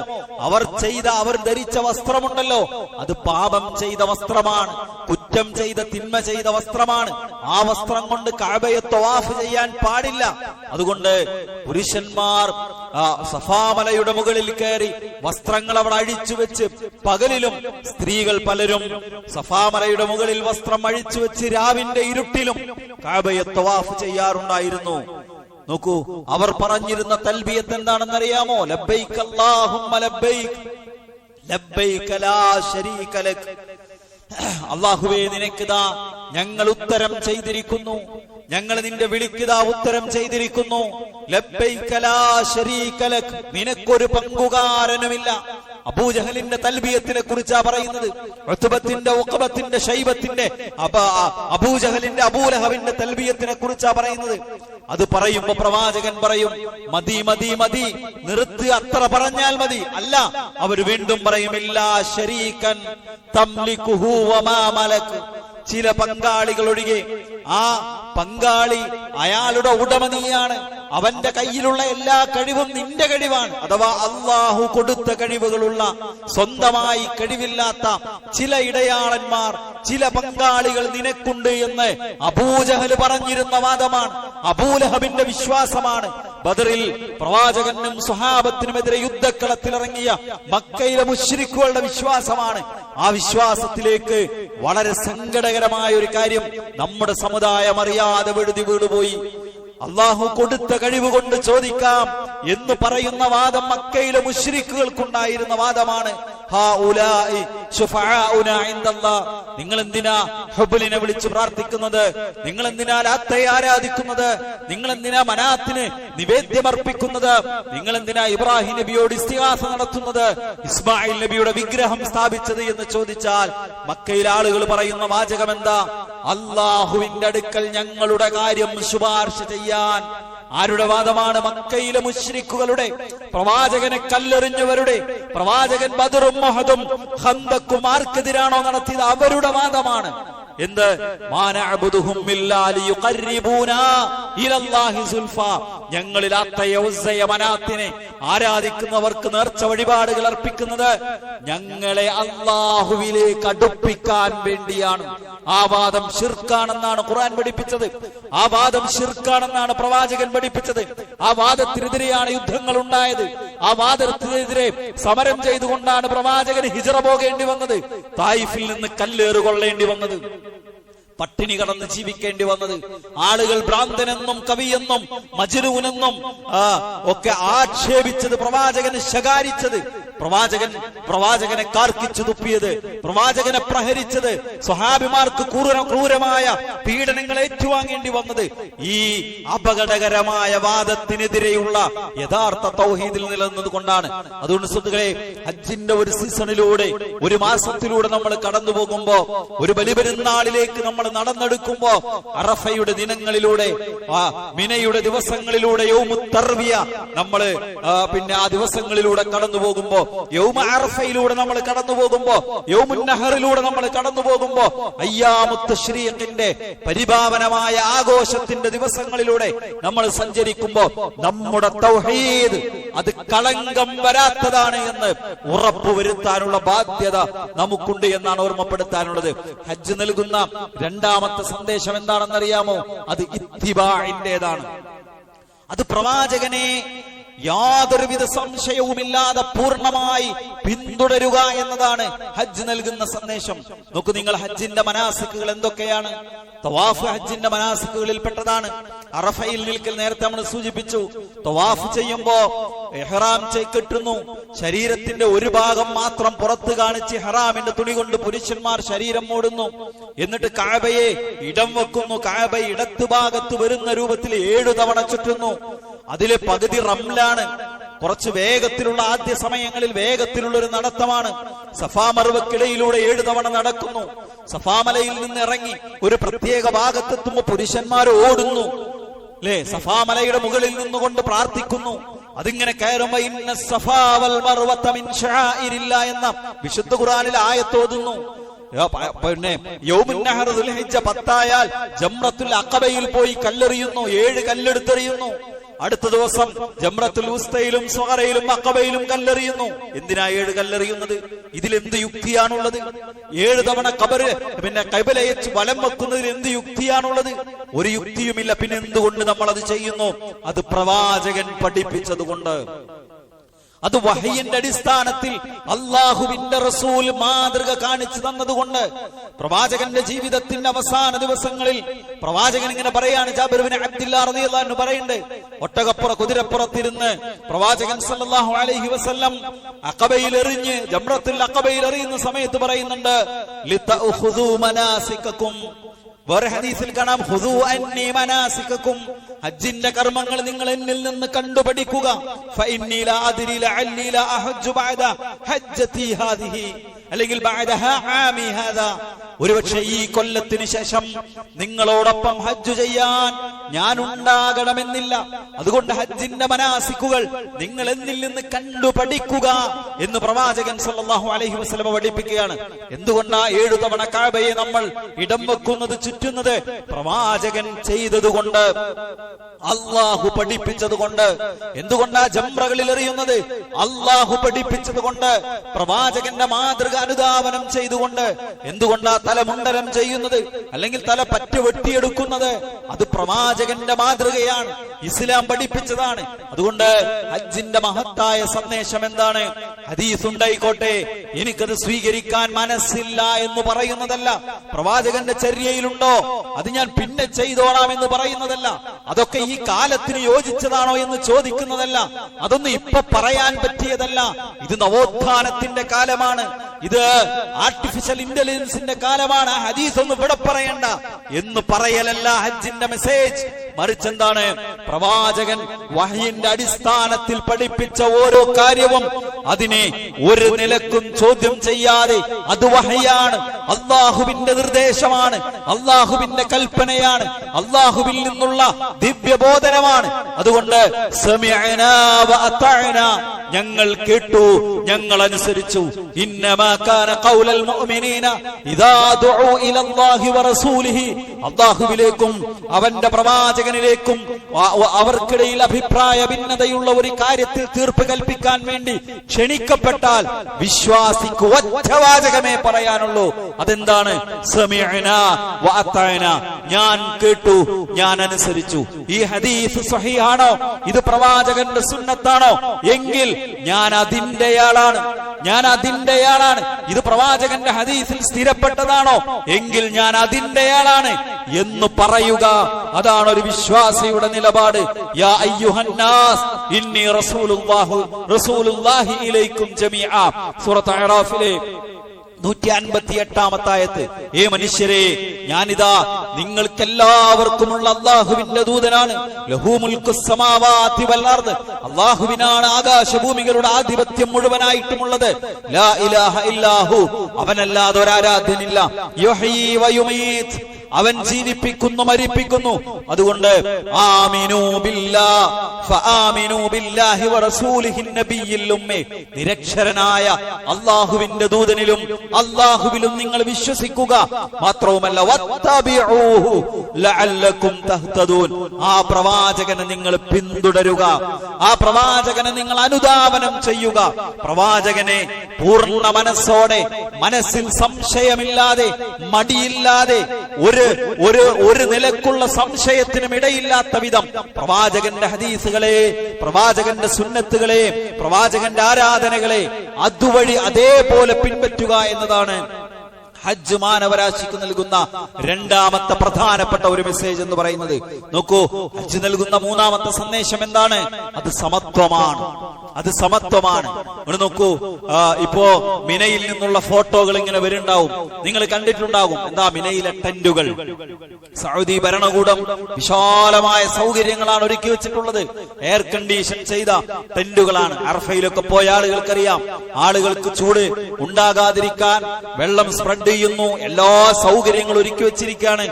അവർ ധരിച്ച വസ്ത്രമുണ്ടല്ലോ, അത് പാപം ചെയ്ത വസ്ത്രമാണ്, കുറ്റം ചെയ്ത തിന്മ ചെയ്ത വസ്ത്രമാണ്. ആ വസ്ത്രം കൊണ്ട് കഅബയെ തവാഫ് ചെയ്യാൻ പാടില്ല. അതുകൊണ്ട് പുരുഷന്മാർ സഫാമലയുടെ മുകളിൽ കയറി വസ്ത്രങ്ങൾ അവിടെ അഴിച്ചു വെച്ച്, പകലിലും സ്ത്രീകൾ പലരും സഫാമലയുടെ മുകളിൽ വസ്ത്രം അഴിച്ചു വെച്ച് രാവിന്റെ ഇരുട്ടിലും കഅബയെ തവാഫ് ചെയ്യാറുണ്ടായിരുന്നു. നോക്കൂ, അവർ പറഞ്ഞിരുന്ന തൽബിയത്ത് എന്താണെന്നറിയാമോ? ലബ്ബൈക അല്ലാഹുമ്മ ലബ്ബൈക ലബ്ബൈക ലാ ശരീക ലക്. അല്ലാഹുവേ, നിനക്കിതാ ഞങ്ങൾ ഉത്തരം ചെയ്തിരിക്കുന്നു, ഞങ്ങൾ നിന്റെ വിളിക്കിതാ ഉത്തരം ചെയ്തിരിക്കുന്നു. ലബ്ബൈക ലാ ശരീക ലക്, നിനക്കൊരു പങ്കുകാരനുമില്ല. അബൂജഹലിന്റെ തൽബിയത്തിനെ കുറിച്ചാ പറയുന്നത്. ഉത്ബത്തിന്റെ, ഉഖബത്തിന്റെ, ശൈബത്തിന്റെ, അബൂജഹലിന്റെ, അബൂലഹബിന്റെ തൽബിയത്തിനെ കുറിച്ചാ പറയുന്നത്. അത് പറയുമ്പോ പ്രവാചകൻ പറയും, മതി മതി മതി, നിർത്തി, അത്ര പറഞ്ഞാൽ മതി. അല്ല, അവർ വീണ്ടും പറയും, ഇല്ലാ ശരീകൻ തംലികുഹു വമാ മലക്. ചില പങ്കാളികൾ ഒഴികെ, ആ പങ്കാളി അയാളുടെ ഉടമ നീയാണ്, അവന്റെ കയ്യിലുള്ള എല്ലാ കഴിവും നിന്റെ കഴിവാണ്. അഥവാ അള്ളാഹു കൊടുത്ത കഴിവുകളുള്ള, സ്വന്തമായി കഴിവില്ലാത്ത ചില ഇടയാളന്മാർ, ചില പങ്കാളികൾ നിനക്കുണ്ട് എന്ന് അബൂജഹൽ പറഞ്ഞിരുന്ന വാദമാണ്, അബൂലഹബിന്റെ വിശ്വാസമാണ്. ബദറിൽ പ്രവാചകനും സ്വഹാബത്തിനുമെതിരെ യുദ്ധക്കളത്തിലിറങ്ങിയ മക്കയിലെ മുശ്രിക്കുകളുടെ വിശ്വാസമാണ്. ആ വിശ്വാസത്തിലേക്ക് വളരെ സങ്കടകരമായ ഒരു കാര്യം നമ്മുടെ സമുദായം അറിയാതെ വെഴുതി വീണുപോയി. അള്ളാഹു കൊടുത്ത കഴിവ് കൊണ്ട് ചോദിക്കാം എന്ന് പറയുന്ന വാദം മക്കയിലെ മുശ്രിക്കുകൾക്കുണ്ടായിരുന്ന വാദമാണ്. നിങ്ങൾ എന്തിനാ ഹുബലിനെ വിളിച്ചു പ്രാർത്ഥിക്കുന്നത്? നിങ്ങൾ എന്തിനാ ലാത്തയെ ആരാധിക്കുന്നത്? നിങ്ങൾ എന്തിനാ മനാത്തിന് നിവേദ്യമർപ്പിക്കുന്നത്? നിങ്ങൾ എന്തിനാ ഇബ്രാഹിം നബിയോട് ഇസ്തിഗാസ നടത്തുന്നത്, ഇസ്മായിൽ നബിയുടെ വിഗ്രഹം സ്ഥാപിച്ചത് എന്ന് ചോദിച്ചാൽ മക്കയിലെ ആളുകൾ പറയുന്ന വാചകം എന്താ? അള്ളാഹുവിന്റെ അടുക്കൽ ഞങ്ങളുടെ കാര്യം ശുപാർശ ചെയ്യാൻ. ആരുടെ വാദമാണ്? മക്കയിലെ മുശ്രിക്കുകളുടെ, പ്രവാചകനെ കല്ലെറിഞ്ഞവരുടെ. പ്രവാചകൻ ബദറും മുഹദും ഖന്തക്കും ആർക്കെതിരാണോ നടത്തിയത് അവരുടെ വാദമാണ്. എന്ത്? മാ നഅബുദുഹും ഇല്ലാ ലിയുഖർരിബൂനാ ഇലല്ലാഹി സുൽഫാ. ഞങ്ങൾ ലാത്തയെ ഉസ്സയെ മനാത്തിനെ ആരാധിക്കുന്നവർക്ക് നേർച്ച വഴിപാടുകൾ അർപ്പിക്കുന്നത് ഞങ്ങളെ അല്ലാഹുവിലേക്ക് അടുപ്പിക്കാൻ വേണ്ടിയാണ്. ആ വാദം ശിർക്കാണെന്നാണ് ഖുർആൻ പഠിപ്പിച്ചത്. ആ വാദം ശിർക്കാണെന്നാണ് പ്രവാചകൻ പഠിപ്പിച്ചത്. ആ വാദത്തിനെതിരെയാണ് യുദ്ധങ്ങൾ ഉണ്ടായത്. ആ വാദത്തിനെതിരെ സമരം ചെയ്തുകൊണ്ടാണ് പ്രവാചകന് ഹിജ്റ പോകേണ്ടി വന്നത്. തായിഫിൽ നിന്ന് കല്ലേറ് കൊള്ളേണ്ടി വന്നത്, പട്ടിണി കടന്ന് ജീവിക്കേണ്ടി വന്നത്. ആളുകൾ ഭ്രാന്തനെന്നും കവിയെന്നും മജ്നൂനെന്നും ഒക്കെ ആക്ഷേപിച്ചത്, പ്രവാചകന് ശകാരിച്ചത്, പ്രവാചകനെ കാർക്കിച്ചു തുപ്പിയത്, പ്രവാചകനെ പ്രഹരിച്ചത്, സ്വഹാബിമാർക്ക് ക്രൂരമായ പീഡനങ്ങൾ ഏറ്റുവാങ്ങേണ്ടി വന്നത് ഈ അപകടകരമായ വാദത്തിനെതിരെയുള്ള യഥാർത്ഥ തൗഹീദിൽ നിലനിന്നതുകൊണ്ടാണ്. അതുകൊണ്ട് സുഹൃത്തുക്കളെ, ഹജ്ജിന്റെ ഒരു സീസണിലൂടെ, ഒരു മാസത്തിലൂടെ നമ്മൾ കടന്നു പോകുമ്പോ, ഒരു ബലിപെരുന്നാളിലേക്ക് നമ്മൾ നടന്നെടുക്കുമ്പോ, അറഫയുടെ ദിനങ്ങളിലൂടെ, മിനയുടെ ദിവസങ്ങളിലൂടെ, യൗമുത് തർവിയ നമ്മൾ പിന്നെ ആ ദിവസങ്ങളിലൂടെ കടന്നു പോകുമ്പോ, യൗമ അറഫയിലൂടെ നമ്മൾ കടന്നു പോകുമ്പോ, യൗമുൻ നഹറിലൂടെ നമ്മൾ കടന്നു പോകുമ്പോ, അയ്യാമുത് തശ്രീഖിന്റെ പരിപാവനമായ ആഘോഷത്തിന്റെ ദിവസങ്ങളിലൂടെ നമ്മൾ സഞ്ചരിക്കുമ്പോ നമ്മുടെ തൗഹീദ് അത് കളങ്കം വരാത്തതാണ് എന്ന് ഉറപ്പുവരുത്താനുള്ള ബാധ്യത നമുക്കുണ്ട് എന്നാണ് ഓർമ്മപ്പെടുത്താനുള്ളത്. ഹജ്ജ് നൽകുന്ന രണ്ടാമത്തെ സന്ദേശം എന്താണെന്നറിയാമോ? അത് ഇത്തിബാഇന്റേതാണ്. അത് പ്രവാചകനെ യാതൊരുവിധ സംശയവുമില്ലാതെ പൂർണ്ണമായി പിന്തുടരുക എന്നതാണ് ഹജ്ജ് നൽകുന്ന സന്ദേശം. നോക്കൂ നിങ്ങൾ, ഹജ്ജിന്റെ മനാസിക്കുകൾ എന്തൊക്കെയാണ്? തവാഫ് ഹജ്ജിന്റെ മനാസിക്കുകളിൽ പെട്ടതാണ്. അറഫയിൽ നിൽക്കൽ നേരത്തെ നമ്മൾ സൂചിപ്പിച്ചു. തവാഫ് ചെയ്യുമ്പോ ഇഹ്റാം കെട്ടുന്നു. ശരീരത്തിന്റെ ഒരു ഭാഗം മാത്രം പുറത്ത് കാണിച്ച് ഇഹ്റാമിന്റെ തുണി കൊണ്ട് പുരുഷന്മാർ ശരീരം മൂടുന്നു. എന്നിട്ട് കഅബയെ ഇടം വെക്കുന്നു. കഅബ ഇടത്തു ഭാഗത്ത് വരുന്ന രൂപത്തിൽ 7 തവണ ചുറ്റുന്നു. അതിലെ പകുതി റംലാണ്. കുറച്ച് വേഗത്തിലുള്ള, ആദ്യ സമയങ്ങളിൽ വേഗത്തിലുള്ള ഒരു നടത്തമാണ്. സഫാ മർവക്കിടയിലൂടെ 7 തവണ നടക്കുന്നു. സഫാമലയിൽ നിന്ന് ഇറങ്ങി ഒരു പ്രത്യേക ഭാഗത്തെത്തുമ്പോ പുരുഷന്മാർ ഓടുന്നു, അല്ലേ? സഫാമലയുടെ മുകളിൽ നിന്നുകൊണ്ട് പ്രാർത്ഥിക്കുന്നു. അതിങ്ങനെ കയറുമ്പോ ഇന്ന സഫാ വൽ മർവത മിൻ ശആഇരില്ലാ എന്ന വിശുദ്ധ ഖുർആനിൽ ആയത്തോതുന്നു. പിന്നെ യൗമുൻ നഹർ ദുൽഹിജ്ജ 10 ജംറത്തുൽ അഖബയിൽ പോയി കല്ലെറിയുന്നു. 7 കല്ലെടുത്തെറിയുന്നു. അടുത്ത ദിവസം ജംറത്തുൽ ഉസ്തയിലും സ്വഹറയിലും അഖബയിലും കല്ലെറിയുന്നു. എന്തിനാ 7 കല്ലെറിയുന്നത്? ഇതിലെന്ത് യുക്തിയാണുള്ളത്? 7 തവണ ഖിബലയെ വലം വെക്കുന്നതിൽ എന്ത് യുക്തിയാണുള്ളത്? ഒരു യുക്തിയുമില്ല. പിന്നെ എന്തുകൊണ്ട് നമ്മൾ അത് ചെയ്യുന്നു? അത് പ്രവാചകൻ പഠിപ്പിച്ചതുകൊണ്ട്, അത് വഹയിന്റെ അടിസ്ഥാനത്തിൽ അള്ളാഹുവിന്റെ റസൂൽ മാതൃക കാണിച്ചു തന്നതുകൊണ്ട്, പ്രവാചകന്റെ ജീവിതത്തിന്റെ അവസാന ദിവസങ്ങളിൽ പ്രവാചകൻ ഇങ്ങനെ പറയാണ്. ജാബിർ ഇബ്നു അബ്ദുല്ലാഹ് റളിയല്ലാഹു അൻഹു പറയുന്നുണ്ട്, കുതിരപ്പുറത്തിരുന്ന് പ്രവാചകൻ സല്ലല്ലാഹു അലൈഹി വസല്ലം അഖബയിൽ എറിഞ്ഞ് ജംറത്തുൽ അഖബയിൽ എറിയുന്ന സമയത്ത് പറയുന്നുണ്ട്, ലിതഖുദൂ മനാസികകും. വേറെ ഹദീസിൽ കാണാം, ഖുദൂ അന്നി മനാസികകും, ഹജ്ജിന്റെ കർമ്മങ്ങൾ നിങ്ങൾ എന്നിൽ നിന്ന് കണ്ടുപഠിക്കുക. ഫഇന്നി ലാ അദ്രി ലഅല്ലി ലാ അഹജ്ജു ബഅദ ഹജ്ജതി ഹാദിഹി, അല്ലെങ്കിൽ ബഅദഹാ ആമി ഹാദാ, ഒരുപക്ഷെ ഈ കൊല്ലത്തിന് ശേഷം നിങ്ങളോടൊപ്പം ഹജ്ജ് ചെയ്യാൻ ഞാൻ ഉണ്ടാകണമെന്നില്ല. അതുകൊണ്ട് ഹജ്ജിന്റെ മനാസിക്കുകൾ നിങ്ങൾ എന്നിൽ നിന്ന് കണ്ടു പഠിക്കുക എന്ന് പ്രവാചകൻ സല്ലല്ലാഹു അലൈഹി വസല്ലം പഠിപ്പിക്കുകയാണ്. എന്തുകൊണ്ടാ 7 തവണ കഅബയെ നമ്മൾ ഇടം വെക്കുന്നത്, ചുറ്റുന്നത്? പ്രവാചകൻ ചെയ്തതുകൊണ്ട്, അള്ളാഹു പഠിപ്പിച്ചതുകൊണ്ട്. എന്തുകൊണ്ടാ ജംറകളിൽ എറിയുന്നത്? അള്ളാഹു പഠിപ്പിച്ചതുകൊണ്ട്, പ്രവാചകന്റെ മാതൃക അനുധാവനം ചെയ്തുകൊണ്ട്. എന്തുകൊണ്ടാ തലമുണ്ടനം ചെയ്യുന്നത്, അല്ലെങ്കിൽ തല പറ്റ വെട്ടിയെടുക്കുന്നത്? അത് പ്രവാചകന്റെ മാതൃകയാണ്, ഇസ്ലാം പഠിപ്പിച്ചതാണ്. അതുകൊണ്ട് ഹജ്ജിന്റെ മഹത്തായ സന്ദേശം എന്താണ്? ഹദീസ് ഉണ്ടായിക്കോട്ടെ, എനിക്കത് സ്വീകരിക്കാൻ മനസ്സില്ല എന്ന് പറയുന്നതല്ല. പ്രവാചകന്റെ ചര്യയിലുണ്ടോ, അത് ഞാൻ പിന്നെ ചെയ്തോളാം എന്ന് പറയുന്നതല്ല. അതൊക്കെ ഈ കാലത്തിന് യോജിച്ചതാണോ എന്ന് ചോദിക്കുന്നതല്ല. അതൊന്നും ഇപ്പൊ പറയാൻ പറ്റിയതല്ല. ഇത് നവോത്ഥാനത്തിന്റെ കാലമാണ്, ഇത് ആർട്ടിഫിഷ്യൽ ഇന്റലിജൻസിന്റെ കാലമാണ്. ഹദീസ് ഒന്നും ഇവിടെ പറയണ്ട എന്ന് പറയലല്ല ഹജ്ജിന്റെ മെസ്സേജ്. മറിച്ച് എന്താണ്? പ്രവാചകൻ വഹയിന്റെ അടിസ്ഥാനത്തിൽ പഠിപ്പിച്ച ഓരോ കാര്യവും അതിനെ ഒരു നിലക്കും ചോദ്യം ചെയ്യാതെ അത് വഹയാണ്, അള്ളാഹുവിന്റെ നിർദ്ദേശമാണ്, അള്ളാഹുവിന്റെ കൽപ്പനയാണ്, അള്ളാഹുവിൽ നിന്നുള്ള ദിവ്യബോധനമാണ്. അതുകൊണ്ട് സമിഅനാ വ അതഅനാ, ഞങ്ങൾ കേട്ടു, ഞങ്ങൾ അനുസരിച്ചു. ഇന്നമാ കാന ഖൗലൽ മുഅ്മിനീന ഇദാ ദുഉ ഇലല്ലാഹി വറസൂലിഹി, അല്ലാഹുവിലേക്കും അവന്റെ പ്രവാചകനിലേക്കും അവർക്കിടയിൽ അഭിപ്രായ ഭിന്നതയുള്ള ഒരു കാര്യത്തിൽ തീർപ്പ് കൽപ്പിക്കാൻ വേണ്ടി ക്ഷണിക്കപ്പെട്ടാൽ വിശ്വാസിക്ക് ഒറ്റവാചകമേ പറയാനുള്ളൂ. അതെന്താണ്? സമിഅനാ വ അതഅനാ, ഞാൻ കേട്ടു, ഞാൻ അനുസരിച്ചു. ഈ ഹദീസ് സ്വഹീഹാണോ? ഇത് പ്രവാചകന്റെ സുന്നത്താണോ? എങ്കിൽ ഞാൻ അതിന്റെയാളാണ്, ഞാൻ അതിന്റെയാളാണ്. ഇത് പ്രവാചകന്റെ ഹദീസിൽ സ്ഥിരപ്പെട്ടതാണോ? എങ്കിൽ ഞാൻ അതിന്റെയാളാണ് എന്ന് പറയുക. അതാണ് ഒരു വിശ്വാസിയുടെ നിലപാട്. യാ അയ്യുഹന്നാസ് ഇന്നി റസൂലുള്ളാഹി ഇലൈക്കും ജമീഅ, സൂറത്ത് അഅറാഫിലെ 158-ാമത്തെ ആയത്ത്. ഏ മനുഷ്യരെ, ഞാനിതാ നിങ്ങൾക്കെല്ലാവർക്കുമുള്ള അല്ലാഹുവിന്റെ ദൂതനാണ്. ലഹു മുൽക്കുസ് സമാവാതി വൽ അർദ്, അല്ലാഹുവിനാണ് ആകാശഭൂമികളുടെ ആധിപത്യം മുഴുവനായിട്ടുമുള്ളത്. ലാ ഇലാഹ ഇല്ലാഹു, അവനല്ലാതെ ഒരാരാധ്യനില്ല. യുഹ്യി വയുമീത്, അവൻ ജീവിപ്പിക്കുന്നു, മരിപ്പിക്കുന്നു. അതുകൊണ്ട് ആമിനൂ ബില്ലാഹ് ഫആമിനൂ ബില്ലാഹി വറസൂലിഹിൻ നബിയിൽ ഉമ്മി, നിരക്ഷരനായ അല്ലാഹുവിന്റെ ദൂതനിലും അല്ലാഹുവിലും നിങ്ങൾ വിശ്വസിക്കുക. മാത്രവുമല്ല വത്തബിഊഹു ലഅല്ലകും തഹ്തദൂൻ, ആ പ്രവാചകനെ നിങ്ങൾ പിന്തുടരുക, ആ പ്രവാചകനെ നിങ്ങൾ അനുധാവനം ചെയ്യുക. പ്രവാചകനെ പൂർണ്ണ മനസ്സോടെ, മനസ്സിൽ സംശയമില്ലാതെ, മടിയില്ലാതെ, ഒരു നിലക്കുള്ള സംശയത്തിനും ഇടയില്ലാത്ത വിധം പ്രവാചകന്റെ ഹദീസുകളെ, പ്രവാചകന്റെ സുന്നത്തുകളെ, പ്രവാചകന്റെ ആരാധനകളെ അതുവഴി അതേപോലെ പിൻപറ്റുക എന്നതാണ് ഹജ്ജ് മാനവരാശിക്ക് നൽകുന്ന രണ്ടാമത്തെ പ്രധാനപ്പെട്ട ഒരു മെസ്സേജ് എന്ന് പറയുന്നത്. നോക്കൂ, ഹജ്ജ് നൽകുന്ന മൂന്നാമത്തെ സന്ദേശം എന്താണ്? അത് സമത്വമാണ്, അത് സമത്വമാണ്. നോക്കൂ, ഇപ്പോ മിനയിൽ നിന്നുള്ള ഫോട്ടോകൾ ഇങ്ങനെ വരുന്നുണ്ടാവും, നിങ്ങൾ കണ്ടിട്ടുണ്ടാകും. എന്താ മിനയിലെ ടെന്റുകൾ? സൗദി ഭരണകൂടം വിശാലമായ സൗകര്യങ്ങളാണ് ഒരുക്കി വെച്ചിട്ടുള്ളത്. എയർ കണ്ടീഷൻ ചെയ്ത ടെന്റുകളാണ്. അറഫയിലൊക്കെ പോയ ആളുകൾക്കറിയാം, ആളുകൾക്ക് ചൂട് ഉണ്ടാകാതിരിക്കാൻ വെള്ളം സ്പ്രെഡ് ചെയ്യുന്നു, എല്ലാ സൗകര്യങ്ങളും ഒരുക്കി വെച്ചിരിക്കുകയാണ്.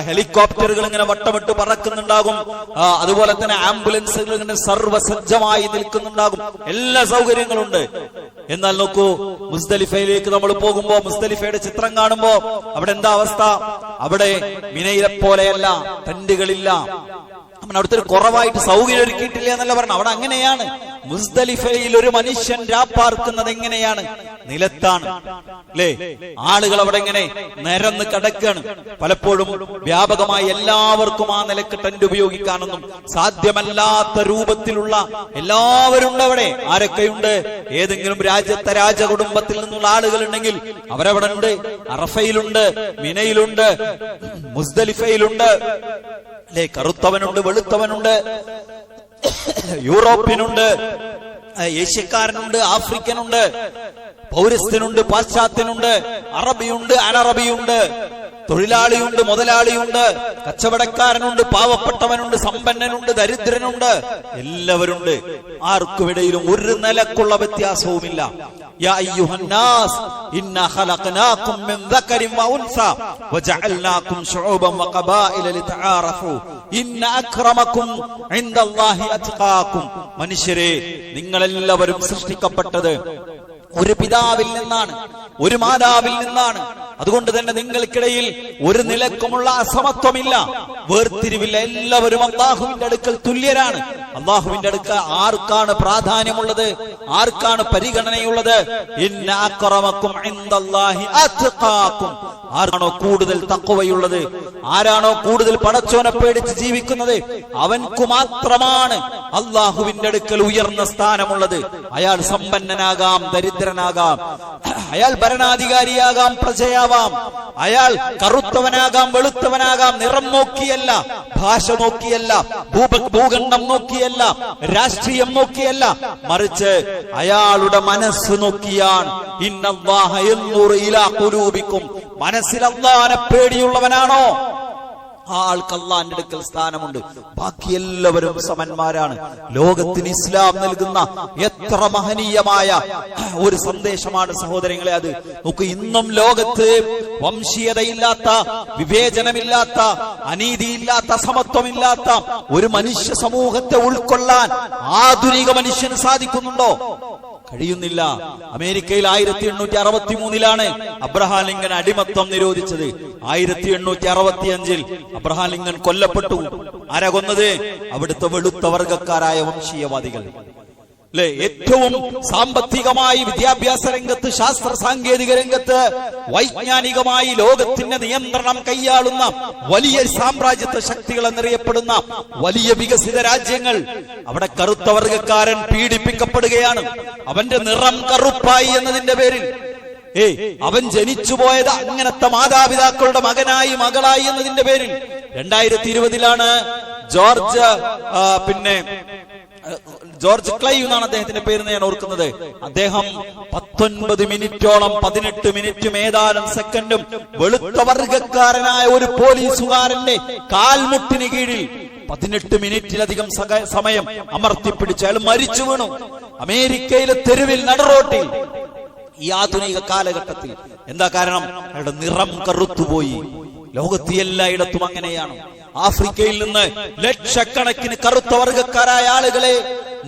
ഹെലികോപ്റ്ററുകൾ ഇങ്ങനെ വട്ടമിട്ട് പറക്കുന്നുണ്ടാകും. അതുപോലെ തന്നെ ആംബുലൻസുകൾ ഇങ്ങനെ സർവ്വസജ്ജമായി നിൽക്കുന്നുണ്ടാകും. എല്ലാ സൗകര്യങ്ങളും ഉണ്ട്. എന്നാൽ നോക്കൂ, മുസ്ദലിഫയിലേക്ക് നമ്മൾ പോകുമ്പോ, മുസ്ദലിഫയുടെ ചിത്രം കാണുമ്പോ അവിടെ എന്താ അവസ്ഥ? അവിടെ മിനയിലെ പോലെയല്ല, ടെന്റുകളില്ല. അവിടുത്തെ ഒരു കുറവായിട്ട് സൗകര്യം ഒരുക്കിയിട്ടില്ല എന്നല്ല പറഞ്ഞു. അവിടെ അങ്ങനെയാണ്. മുസ്ദലിഫയിൽ ഒരു മനുഷ്യൻ രാപ്പാർക്കുന്നത് എങ്ങനെയാണ്? നിലത്താണ്, അല്ലേ? ആളുകൾ അവിടെ ഇങ്ങനെ നിരന്ന് കിടക്കാണ്. പലപ്പോഴും വ്യാപകമായി എല്ലാവർക്കും ആ നിലക്ക് ടെന്റ് ഉപയോഗിക്കാനൊന്നും സാധ്യമല്ലാത്ത രൂപത്തിലുള്ള എല്ലാവരും ഉണ്ട് അവിടെ. ആരൊക്കെയുണ്ട്? ഏതെങ്കിലും രാജ്യത്തെ രാജകുടുംബത്തിൽ നിന്നുള്ള ആളുകൾ ഉണ്ടെങ്കിൽ അവരവിടെ ഉണ്ട്. അറഫയിലുണ്ട്, മിനയിലുണ്ട്, മുസ്ദലിഫയിലുണ്ട്, അല്ലെ? കറുത്തവനുണ്ട്, വെളുത്തവനുണ്ട്, യൂറോപ്യനുണ്ട്, ഏഷ്യക്കാരനുണ്ട്, ആഫ്രിക്കനുണ്ട്, പൗരസ്ത്യനുണ്ട്, പാശ്ചാത്യനുണ്ട്, അറബിയുണ്ട്, അനറബിയുണ്ട്, തൊഴിലാളിയുണ്ട്, മുതലാളിയുണ്ട്, കച്ചവടക്കാരനുണ്ട്, പാവപ്പെട്ടവനുണ്ട്, സമ്പന്നനുണ്ട്, ദരിദ്രനുണ്ട്, എല്ലാവരുണ്ട്. ആർക്കുമിടയിലും ഒരു നിലക്കുള്ള വ്യത്യാസവുമില്ല. യാ അയ്യുഹന്നാസ് ഇന്നാ ഖലഖനാകും മിൻ ദക്കരിൻ വ ഉൻസ വജഅൽനാകും ശുഊബൻ വ ഖബായില ലിതആറഫു ഇന്ന അക്രമകും ഇൻദല്ലാഹി അത്ഖാകും. മനുഷ്യരെ, നിങ്ങളെല്ലാവരും സൃഷ്ടിക്കപ്പെട്ടത് ഒരു പിതാവിൽ നിന്നാണ്, ഒരു മാതാവിൽ നിന്നാണ്. അതുകൊണ്ട് തന്നെ നിങ്ങൾക്കിടയിൽ ഒരു നിലക്കുമുള്ള അസമത്വമില്ല, വേർതിരിവില്ല. എല്ലാവരും അല്ലാഹുവിന്റെ അടുക്കൽ തുല്യരാണ്. അല്ലാഹുവിന്റെ അടുക്കൽ ആർക്കാണ് പ്രാധാന്യമുള്ളത്? ആർക്കാണ് പരിഗണനയുള്ളത്? ഇന്ന അക്രമകും ഇൻദല്ലാഹി അത്ഖാകും. ആരാണോ കൂടുതൽ തഖ്വയുള്ളത്, ആരാണോ കൂടുതൽ പടച്ചോനെ പേടിച്ച് ജീവിക്കുന്നത്, അവൻക്കു മാത്രമാണ് അല്ലാഹുവിന്റെ അടുക്കൽ ഉയർന്ന സ്ഥാനമുള്ളത്. അയാൾ സമ്പന്നനാകാം, ദരിദ്രനാകാം, അയാൾ ഭരണാധികാരിയാകാം, പ്രജയാവാം, അയാൾ കറുത്തവനാകാം, വെളുത്തവനാകാം. നിറം നോക്കിയല്ല, ഭാഷ നോക്കിയല്ല, ഭൂഖണ്ഡം നോക്കിയല്ല, രാഷ്ട്രീയം നോക്കിയല്ല, മറിച്ച് അയാളുടെ മനസ്സ് നോക്കിയാണ്. ഇന്നല്ലാഹ യൻദുറു ഇലാ ഖുലൂബിക്കും. മനസ്സിൽ അല്ലാഹുവിനെ പേടിയുള്ളവനാണോ ആ ആൾക്ക് അള്ളാന്റെ അടുക്കൽ സ്ഥാനമുണ്ട്. ബാക്കി എല്ലാവരും സമന്മാരാണ്. ലോകത്തിന് ഇസ്ലാം നൽകുന്ന എത്ര മഹനീയമായ ഒരു സന്ദേശമാണ് സഹോദരങ്ങളെ അത്. നമുക്ക് ഇന്നും ലോകത്ത് വംശീയതയില്ലാത്ത, വിവേചനമില്ലാത്ത, അനീതിയില്ലാത്ത, സമത്വമില്ലാത്ത ഒരു മനുഷ്യ സമൂഹത്തെ ഉൾക്കൊള്ളാൻ ആധുനിക മനുഷ്യന് സാധിക്കുന്നുണ്ടോ? കഴിയുന്നില്ല. അമേരിക്കയിൽ 1863 അബ്രഹാം ലിങ്കൻ അടിമത്തം നിരോധിച്ചത്. 1865 അബ്രഹാം ലിങ്കൻ കൊല്ലപ്പെട്ടു. ആരാ കൊന്നത്? അവിടുത്തെ വെളുത്ത വർഗക്കാരായ വംശീയവാദികൾ. അല്ലെ, ഏറ്റവും സാമ്പത്തികമായി, വിദ്യാഭ്യാസ രംഗത്ത്, ശാസ്ത്ര സാങ്കേതിക രംഗത്ത്, വൈജ്ഞാനികമായി ലോകത്തിന്റെ നിയന്ത്രണം കൈയാളുന്ന വലിയ സാമ്രാജ്യത്വ ശക്തികൾ എന്നറിയപ്പെടുന്ന വലിയ വികസിത രാജ്യങ്ങൾ, അവിടെ കറുത്ത വർഗക്കാരൻ പീഡിപ്പിക്കപ്പെടുകയാണ്. അവന്റെ നിറം കറുപ്പായി എന്നതിന്റെ പേരിൽ. അവൻ ജനിച്ചുപോയത് അങ്ങനത്തെ മാതാപിതാക്കളുടെ മകനായി, മകളായി എന്നതിന്റെ പേരിൽ. 2020 ജോർജ് ക്ലൈവ് എന്നാണ് അദ്ദേഹത്തിന്റെ പേര് ഞാൻ ഓർക്കുന്നത്. അദ്ദേഹം 19 മിനിറ്റോളം, 18 മിനിറ്റും ഏതാനും സെക്കൻഡും വെളുത്ത വർഗക്കാരനായ ഒരു പോലീസുകാരന്റെ കാൽമുട്ടിന് കീഴിൽ 18 മിനിറ്റിലധികം സമയം അമർത്തിപ്പിടിച്ച് അയാൾ മരിച്ചു വീണു. അമേരിക്കയിലെ തെരുവിൽ, നടുറോട്ടിൽ, ഈ ആധുനിക കാലഘട്ടത്തിൽ. എന്താ കാരണം? അയാളുടെ നിറം കറുത്തുപോയി. ലോകത്ത് എല്ലായിടത്തും അങ്ങനെയാണ്. ആഫ്രിക്കയിൽ നിന്ന് ലക്ഷക്കണക്കിന് കറുത്ത വർഗക്കാരായ ആളുകളെ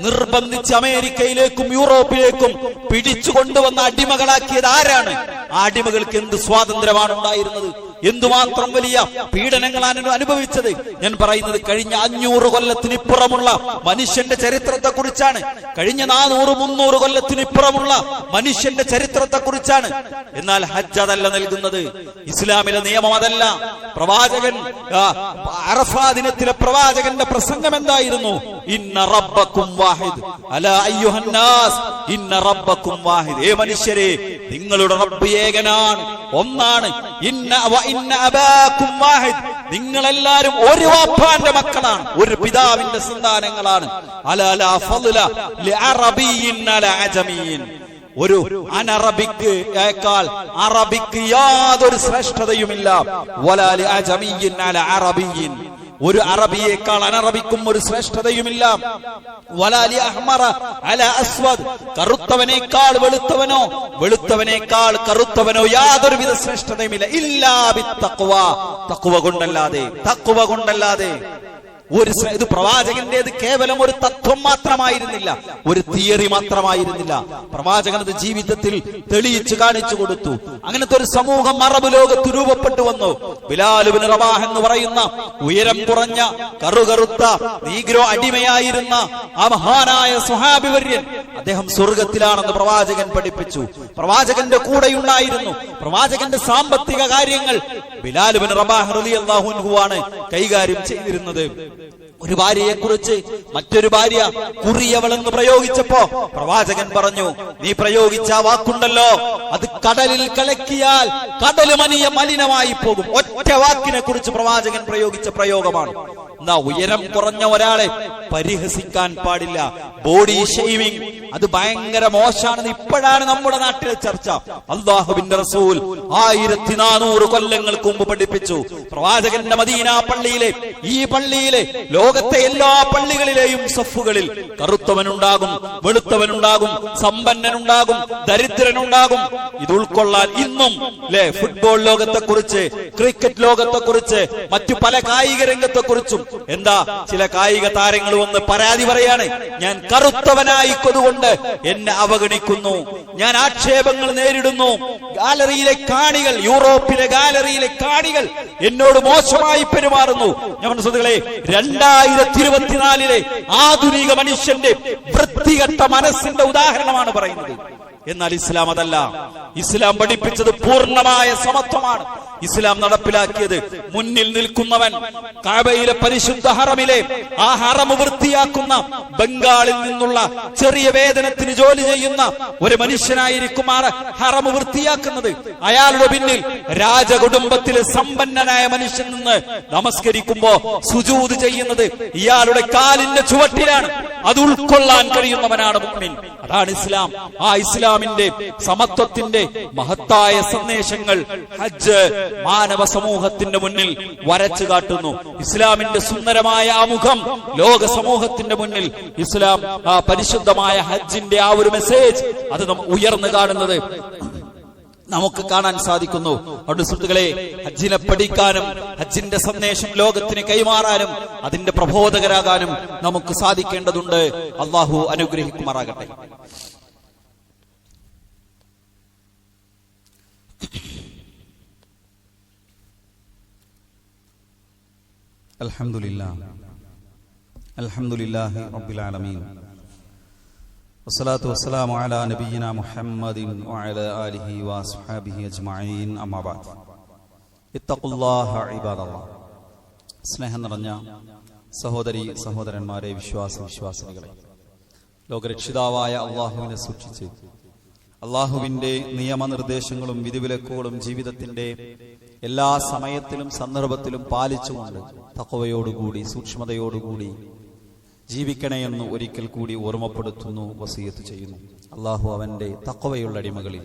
നിർബന്ധിച്ച് അമേരിക്കയിലേക്കും യൂറോപ്പിലേക്കും പിടിച്ചുകൊണ്ടുവന്ന അടിമകളാക്കിയത് ആരാണ്? ആ അടിമകൾക്ക് എന്ത് സ്വാതന്ത്ര്യമാണ് ഉണ്ടായിരുന്നത്? എന്തുമാത്രം വലിയ പീഡനങ്ങളാണ് അനുഭവിച്ചത്? ഞാൻ പറയുന്നത് കഴിഞ്ഞ 500 കൊല്ലത്തിനിപ്പുറമുള്ള മനുഷ്യന്റെ ചരിത്രത്തെ കുറിച്ചാണ്. കഴിഞ്ഞ 400-300 കൊല്ലത്തിനിപ്പുറമുള്ള മനുഷ്യന്റെ ചരിത്രത്തെ കുറിച്ചാണ്. എന്നാൽ ഹജ്ജ് അതല്ല നൽകുന്നത്. ഇസ്ലാമിലെ നിയമം അതല്ല. പ്രവാചകൻ അറഫാ ദിനത്തിലെ പ്രവാചകന്റെ പ്രസംഗം എന്തായിരുന്നു? ഇന്ന റബ്ബക്കും വാഹിദ് അലാ അയ്യുഹന്നാസ് ഇന്ന റബ്ബക്കും വാഹിദ്. ഏ മനുഷ്യരെ, നിങ്ങളുടെ റബ്ബ് ഏകനാണ്, ഒന്നാണ്. ഇന്ന അബാക്കും വാഹിദ്. നിങ്ങളെല്ലാരും ഒരു വാപ്പാന്റെ മക്കളാണ്, ഒരു പിതാവിന്റെ സന്താനങ്ങളാണ്. അലാ ലാ ഫദ്ല ലിഅറബിയ്യിൻ അലാ അജമിയ്യിൻ. ഒരു അനറബിക്ക് അറബിക്ക് യാതൊരു ശ്രേഷ്ഠതയുമില്ല. വലാ ലിഅജമിയ്യിൻ അലാ അറബിയ്യിൻ. ഒരു അറബിയേക്കാൾ അനറബിക്കും ഒരു ശ്രേഷ്ഠതയുമില്ല. വലാ ലിഅഹ്മറ അലാ അസ്വദ്. കറുത്തവനേക്കാൾ വെളുത്തവനോ, വെളുത്തവനേക്കാൾ കറുത്തവനോ യാതൊരുവിധ ശ്രേഷ്ഠതയുമില്ല. ഇല്ലാ ബിത്തഖ്വ. തഖ്വ കൊണ്ടല്ലാതെ, തഖ്വ കൊണ്ടല്ലാതെ. ഇത് പ്രവാചകന്റേത് കേവലം ഒരു തത്വം മാത്രമായിരുന്നില്ല, ഒരു തിയറി മാത്രമായിരുന്നില്ല. പ്രവാചകൻ അത് ജീവിതത്തിൽ തെളിയിച്ചു കാണിച്ചു കൊടുത്തു. അങ്ങനത്തെ ഒരു സമൂഹം അറബ് ലോകത്ത് രൂപപ്പെട്ടു വന്നു. ബിലാൽ ഇബ്നു റബാഹ് എന്ന് പറയുന്ന ഉയരം കുറഞ്ഞ കറുകറുത്ത നീഗ്രോ അടിമയായിരുന്ന ആ മഹാനായ സ്വഹാബി വര്യൻ, അദ്ദേഹം സ്വർഗത്തിലാണെന്ന് പ്രവാചകൻ പഠിപ്പിച്ചു. പ്രവാചകന്റെ കൂടെയുണ്ടായിരുന്നു. പ്രവാചകന്റെ സാമ്പത്തിക കാര്യങ്ങൾ ബിലാൽ ഇബ്നു റബാഹ് റളിയല്ലാഹു അൻഹു ആണ് കൈകാര്യം ചെയ്തിരുന്നത്. ഒരു ഭാര്യയെ കുറിച്ച് മറ്റൊരു ഭാര്യ കുറിയവളെന്ന് പ്രയോഗിച്ചപ്പോ പ്രവാചകൻ പറഞ്ഞു, നീ പ്രയോഗിച്ച വാക്കുണ്ടല്ലോ, അത് കടലിൽ കലക്കിയാൽ കടല് മലിനമായി പോകും. ഒറ്റ വാക്കിനെ കുറിച്ച് പ്രവാചകൻ പ്രയോഗിച്ച പ്രയോഗമാണ്. എന്താ? ഉയരം കുറഞ്ഞ ഒരാളെ പരിഹസിക്കാൻ പാടില്ല. ബോഡി ഷെയ്മിങ് അത് ഭയങ്കര മോശമാണെന്ന് ഇപ്പോഴാണ് നമ്മുടെ നാട്ടിലെ ചർച്ച. അല്ലാഹുവിന്റെ റസൂൽ 1400 കൊല്ലങ്ങൾക്ക് മുമ്പ് പഠിപ്പിച്ചു. പ്രവാചകന്റെ മദീന പള്ളിയിലെ, ഈ പള്ളിയിലെ, ലോകത്തെ എല്ലാ പള്ളികളിലെയും സഫുകളിൽ കറുത്തവനുണ്ടാകും, വെളുത്തവനുണ്ടാകും, സമ്പന്നനുണ്ടാകും, ദരിദ്രനുണ്ടാകും. ഇത് ഉൾക്കൊള്ളാൻ ഇന്നും ഫുട്ബോൾ ലോകത്തെ കുറിച്ച്, ക്രിക്കറ്റ് ലോകത്തെ കുറിച്ച്, മറ്റു പല കായിക രംഗത്തെ കുറിച്ചും എന്താ ചില കായിക താരങ്ങൾ വന്ന് പരാതി പറയാണ്, ഞാൻ കറുത്തവനായിക്കൊണ്ടുകൊണ്ട് എന്നെ അവഗണിക്കുന്നു, ഞാൻ ആക്ഷേപങ്ങൾ നേരിടുന്നു, ഗാലറിയിലെ കാണികൾ, യൂറോപ്പിലെ ഗാലറിയിലെ കാണികൾ എന്നോട് മോശമായി പെരുമാറുന്നു. ഞാൻ സുഹൃത്തുക്കളെ, 2024 ആധുനിക മനുഷ്യന്റെ വൃത്തികെട്ട മനസ്സിന്റെ ഉദാഹരണമാണ് പറയുന്നത്. എന്നാൽ ഇസ്ലാം അതല്ല. ഇസ്ലാം പഠിപ്പിച്ചത് പൂർണ്ണമായ സമത്വമാണ്. ഇസ്ലാം നടപ്പിലാക്കിയത് മുന്നിൽ നിൽക്കുന്നവൻ കഅബയിലെ പരിശുദ്ധ ഹറമിലെ ആ ഹറം വൃത്തിയാക്കുന്ന ബംഗാളിൽ നിന്നുള്ള ചെറിയ വേതനത്തിന് ജോലി ചെയ്യുന്ന ഒരു മനുഷ്യനായിരിക്കും ആ ഹറം വൃത്തിയാക്കുന്നത്. അയാളുടെ പിന്നിൽ രാജകുടുംബത്തിലെ സമ്പന്നനായ മനുഷ്യൻ നിന്ന് നമസ്കരിക്കുമ്പോ സുജൂദ് ചെയ്യുന്നത് ഇയാളുടെ കാലിന്റെ ചുവട്ടിലാണ്. അത് ഉൾക്കൊള്ളാൻ കഴിയുന്നവനാണ് മുഅ്മിൻ. അതാണ് ഇസ്ലാം. ആ ഇസ്ലാമിന്റെ സമത്വത്തിന്റെ മഹത്തായ സന്ദേശങ്ങൾ ഹജ്ജ് മാനവ സമൂഹത്തിന്റെ മുന്നിൽ വരച്ചു കാട്ടുന്നു. ഇസ്ലാമിന്റെ സുന്ദരമായ ആ മുഖം ലോക സമൂഹത്തിന്റെ മുന്നിൽ ഇസ്ലാം ആ പരിശുദ്ധമായ ഹജ്ജിന്റെ ആ ഒരു മെസ്സേജ് അത് ഉയർന്നു കാണുന്നത് നമുക്ക് കാണാൻ സാധിക്കുന്നു. അതുകൊണ്ട് സുഹൃത്തുക്കളെ, ഹജ്ജിനെ പഠിക്കാനും ഹജ്ജിന്റെ സന്ദേശം ലോകത്തിന് കൈമാറാനും അതിന്റെ പ്രബോധകരാകാനും നമുക്ക് സാധിക്കേണ്ടതുണ്ട്. അള്ളാഹു അനുഗ്രഹിക്കുമാറാകട്ടെ. അൽഹംദുലില്ലാഹി റബ്ബിൽ ആലമീൻ വസ്സലാത്തു വസ്സലാമു അലാ നബിയിനാ മുഹമ്മദിൻ വഅലാ ആലിഹി വഅസ്ഹാബിഹി അജ്മഈൻ. അമ്മാ ബഅദ്. ഇത്തഖുല്ലാഹ ഇബാദല്ലാഹ്. സ്നേഹം നിറഞ്ഞ സഹോദരി സഹോദരന്മാരെ, വിശ്വാസിനികളെ, ലോകരക്ഷിതാവായ അള്ളാഹുവിനെ സൂക്ഷിച്ച് അള്ളാഹുവിന്റെ നിയമനിർദ്ദേശങ്ങളും വിധിവിലക്കുകളും ജീവിതത്തിന്റെ എല്ലാ സമയത്തിലും സന്ദർഭത്തിലും പാലിച്ചുകൊണ്ട് തഖ്വയോടുകൂടി സൂക്ഷ്മതയോടുകൂടി ജീവിക്കണേയെന്ന് ഒരിക്കൽ കൂടി ഓർമ്മപ്പെടുത്തുന്നു, വസിയത്ത് ചെയ്യുന്നു. അള്ളാഹു അവന്റെ തഖ്വയുള്ള അടിമകളിൽ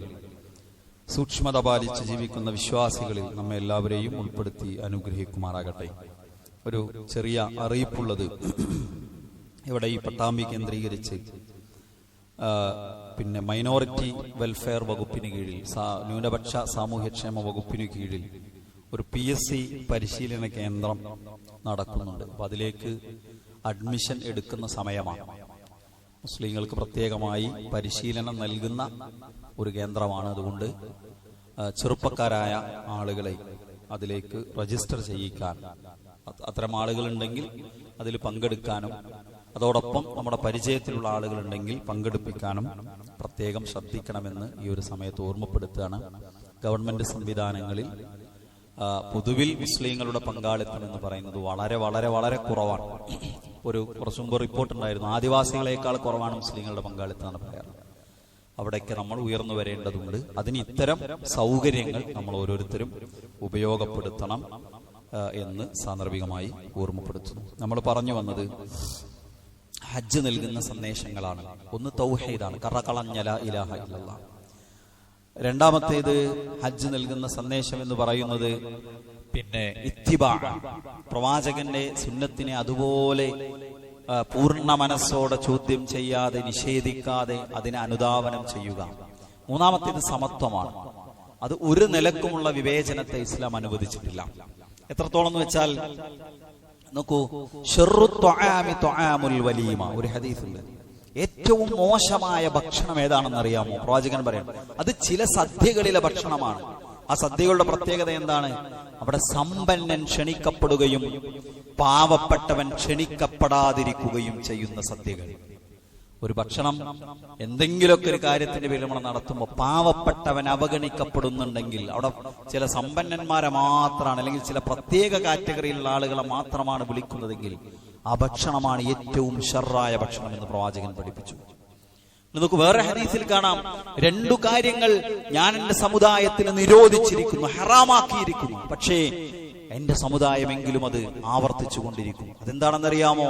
സൂക്ഷ്മത പാലിച്ച് ജീവിക്കുന്ന വിശ്വാസികളിൽ നമ്മെ എല്ലാവരെയും ഉൾപ്പെടുത്തി അനുഗ്രഹിക്കുമാറാകട്ടെ. ഒരു ചെറിയ അറിയിപ്പുള്ളത്, ഇവിടെ ഈ പട്ടാമ്പി കേന്ദ്രീകരിച്ച് പിന്നെ മൈനോറിറ്റി വെൽഫെയർ വകുപ്പിന് കീഴിൽ, ന്യൂനപക്ഷ സാമൂഹ്യക്ഷേമ വകുപ്പിന് കീഴിൽ ഒരു PSC പരിശീലന കേന്ദ്രം നടക്കുന്നുണ്ട്. അപ്പൊ അതിലേക്ക് അഡ്മിഷൻ എടുക്കുന്ന സമയമാണ്. മുസ്ലിങ്ങൾക്ക് പ്രത്യേകമായി പരിശീലനം നൽകുന്ന ഒരു കേന്ദ്രമാണ്. അതുകൊണ്ട് ചെറുപ്പക്കാരായ ആളുകളെ അതിലേക്ക് രജിസ്റ്റർ ചെയ്യിക്കാൻ, അത്തരം ആളുകളുണ്ടെങ്കിൽ അതിൽ പങ്കെടുക്കാനും അതോടൊപ്പം നമ്മുടെ പരിചയത്തിലുള്ള ആളുകളുണ്ടെങ്കിൽ പങ്കെടുപ്പിക്കാനും പ്രത്യേകം ശ്രദ്ധിക്കണമെന്ന് ഈ ഒരു സമയത്ത് ഓർമ്മപ്പെടുത്തുകയാണ്. ഗവൺമെന്റ് സംവിധാനങ്ങളിൽ പൊതുവിൽ മുസ്ലിങ്ങളുടെ പങ്കാളിത്തം എന്ന് പറയുന്നത് വളരെ വളരെ വളരെ കുറവാണ്. കുറച്ചു മുമ്പ് റിപ്പോർട്ട് ഉണ്ടായിരുന്നു, ആദിവാസികളെക്കാൾ കുറവാണ് മുസ്ലിങ്ങളുടെ പങ്കാളിത്തം എന്ന് പറയാറ്. അവിടേക്ക് നമ്മൾ ഉയർന്നു വരേണ്ടതുണ്ട്. അതിന് ഇത്തരം സൗകര്യങ്ങൾ നമ്മൾ ഓരോരുത്തരും ഉപയോഗപ്പെടുത്തണം എന്ന് സാന്ദർഭികമായി ഓർമ്മപ്പെടുത്തുന്നു. നമ്മൾ പറഞ്ഞു വന്നത് ഹജ്ജ് നൽകുന്ന സന്ദേശങ്ങളാണ്. ഒന്ന് തൗഹീദാണ്, കറകളഞ്ഞ ലാ ഇലാഹ ഇല്ലല്ലാഹ്. രണ്ടാമത്തേത് ഹജ്ജ് നൽകുന്ന സന്ദേശം എന്ന് പറയുന്നത് പിന്നെ ഇത്തിബാ, പ്രവാചകന്റെ സുന്നത്തിനെ അതുപോലെ പൂർണ്ണ മനസ്സോടെ ചോദ്യം ചെയ്യാതെ നിഷേധിക്കാതെ അതിനെ അനുധാവനം ചെയ്യുക. മൂന്നാമത്തേത് സമത്വമാണ്. അത് ഒരു നിലക്കുമുള്ള വിവേചനത്തെ ഇസ്ലാം അനുവദിച്ചിട്ടില്ല. എത്രത്തോളം എന്ന് വെച്ചാൽ നോക്കൂ, വലീമ, ഒരു ഹദീസുണ്ട്, ഏറ്റവും മോശമായ ഭക്ഷണം ഏതാണെന്ന് അറിയാമോ? പ്രവാചകൻ പറയണം അത് ചില സദ്യകളിലെ ഭക്ഷണമാണ്. ആ സദ്യകളുടെ പ്രത്യേകത എന്താണ്? അവിടെ സമ്പന്നൻ ക്ഷണിക്കപ്പെടുകയും പാവപ്പെട്ടവൻ ക്ഷണിക്കപ്പെടാതിരിക്കുകയും ചെയ്യുന്ന സദ്യകൾ. ഒരു ഭക്ഷണം എന്തെങ്കിലുമൊക്കെ ഒരു കാര്യത്തിന്റെ പേരിൽ നമ്മൾ നടത്തുമ്പോൾ പാവപ്പെട്ടവൻ അവഗണിക്കപ്പെടുന്നുണ്ടെങ്കിൽ അവിടെ ചില സമ്പന്നന്മാരെ മാത്രമാണ്, അല്ലെങ്കിൽ ചില പ്രത്യേക കാറ്റഗറിയിലുള്ള ആളുകളെ മാത്രമാണ് വിളിക്കുന്നതെങ്കിൽ ആ ഭക്ഷണമാണ് ഏറ്റവും ഷർറായ ഭക്ഷണം എന്ന് പ്രവാചകൻ പഠിപ്പിച്ചു. നമുക്ക് വേറെ ഹദീസിൽ കാണാം, രണ്ടു കാര്യങ്ങൾ ഞാൻ എന്റെ സമുദായത്തിന് നിരോധിച്ചിരിക്കുന്നു, ഹറാമാക്കിയിരിക്കുന്നു, പക്ഷേ എന്റെ സമുദായമെങ്കിലും അത് ആവർത്തിച്ചു കൊണ്ടിരിക്കും. അതെന്താണെന്നറിയാമോ?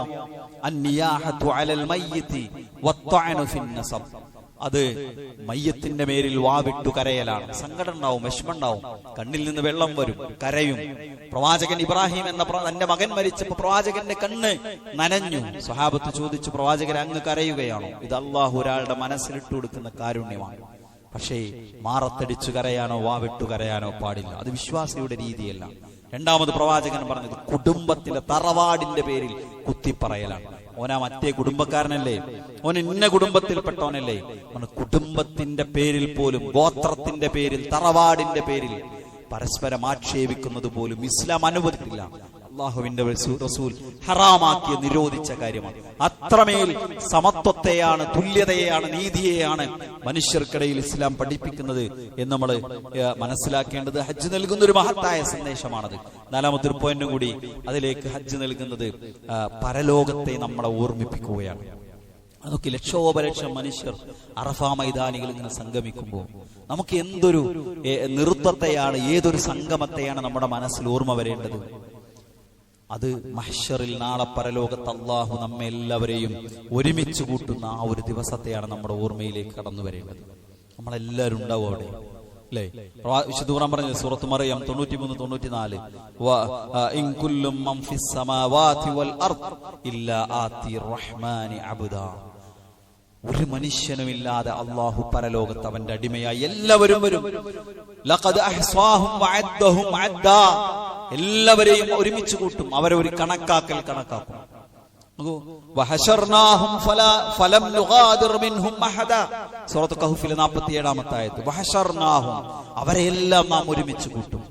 അന്നിയാഹതു അലൽ മയ്യിതി വത്തഅനു ഫിന്നസബ്. അത് മയ്യത്തിന്റെ മേലിൽ വാവിട്ടു കരയലാണ്. സങ്കടം ഉണ്ടാവും, വിഷമം ഉണ്ടാവും, കണ്ണിൽ നിന്ന് വെള്ളം വരും, കരയും. പ്രവാചകൻ ഇബ്രാഹിം എന്ന തന്റെ മകൻ മരിച്ചപ്പോ പ്രവാചകന്റെ കണ്ണ് നനഞ്ഞു. സ്വഹാബത്ത് ചോദിച്ചു, പ്രവാചകൻ അങ്ങ് കരയുകയാണോ? ഇത് അള്ളാഹു ഒരാളുടെ മനസ്സിലിട്ട് കൊടുക്കുന്ന കാരുണ്യമാണ്. പക്ഷേ മാറത്തടിച്ചു കരയാനോ വാവിട്ടു കരയാനോ പാടില്ല. അത് വിശ്വാസിയുടെ രീതിയല്ല. രണ്ടാമത് പ്രവാചകൻ പറഞ്ഞത് കുടുംബത്തിലെ തറവാടിന്റെ പേരിൽ കുത്തിപ്പറയലാണ്. ഓനാ മറ്റേ കുടുംബക്കാരനല്ലേ, ഓൻ ഇന്ന കുടുംബത്തിൽപ്പെട്ടവനല്ലേ. കുടുംബത്തിന്റെ പേരിൽ പോലും, ഗോത്രത്തിന്റെ പേരിൽ, തറവാടിന്റെ പേരിൽ പരസ്പരം ആക്ഷേപിക്കുന്നത് പോലും ഇസ്ലാം അനുവദിക്കില്ല. അള്ളാഹുവിന്റെ റസൂൽ ഹറാമാക്കിയ നിരോധിച്ച കാര്യമാണ്. അത്രമേൽ സമത്വത്തെയാണ്, തുല്യതയെയാണ്, നീതിയെയാണ് മനുഷ്യർക്കിടയിൽ ഇസ്ലാം പഠിപ്പിക്കുന്നത് എന്ന് നമ്മൾ മനസ്സിലാക്കേണ്ടത് ഹജ്ജ് നൽകുന്ന ഒരു മഹത്തായ സന്ദേശമാണത്. നാലാമത്തെ ഒരു പോയിന്റും കൂടി അതിലേക്ക് ഹജ്ജ് നൽകുന്നത് പരലോകത്തെ നമ്മളെ ഓർമ്മിപ്പിക്കുകയാണ്. അതൊക്കെ ലക്ഷോപലക്ഷം മനുഷ്യർ അറഫാ മൈതാനികൾ ഇങ്ങനെ സംഗമിക്കുമ്പോൾ നമുക്ക് എന്തൊരു നൃത്തത്തെയാണ്, ഏതൊരു സംഗമത്തെയാണ് നമ്മുടെ മനസ്സിൽ ഓർമ്മ വരേണ്ടത്. അത് മഹ്ശറിൽ നാളെ പരലോകത്ത് അള്ളാഹു നമ്മെ എല്ലാവരെയും ഒരുമിച്ച് കൂട്ടുന്ന ആ ഒരു ദിവസത്തെയാണ് നമ്മുടെ ഓർമ്മയിലേക്ക് കടന്നു വരേണ്ടത്. നമ്മളെല്ലാവരും ഉണ്ടാവും അവിടെ, അല്ലേ? വിശുദ്ധ ഖുർആൻ പറഞ്ഞത് സൂറത്ത് മറിയം 93-94, ഇൻ കുല്ലും മൻ ഫിസ് സമാവാതി വൽ അർദ് ഇല്ലാ ആതി റഹ്മാനി അബ്ദാ. ഒരു മനുഷ്യനുമില്ലാതെ അള്ളാഹു പരലോകത്ത് അവന്റെ അടിമയായി എല്ലാവരും വരും. ലഖദ് അഹ്സാഹും വഅദ്ദഹും അദ്ദാ. എല്ലാവരെയും ഒരുമിച്ച് കൂട്ടും, അവരെ ഒരു കണക്കാക്കും. വഹശർനാഹും ഫലം നുഗാദിർ മിൻഹും അഹദാ. സൂറത്ത് കഹ്ഫിലെ 47-ാമത്തെ ആയത്ത്. വഹശർനാഹും, അവരെല്ലാം നാം ഒരുമിച്ച് കൂട്ടും.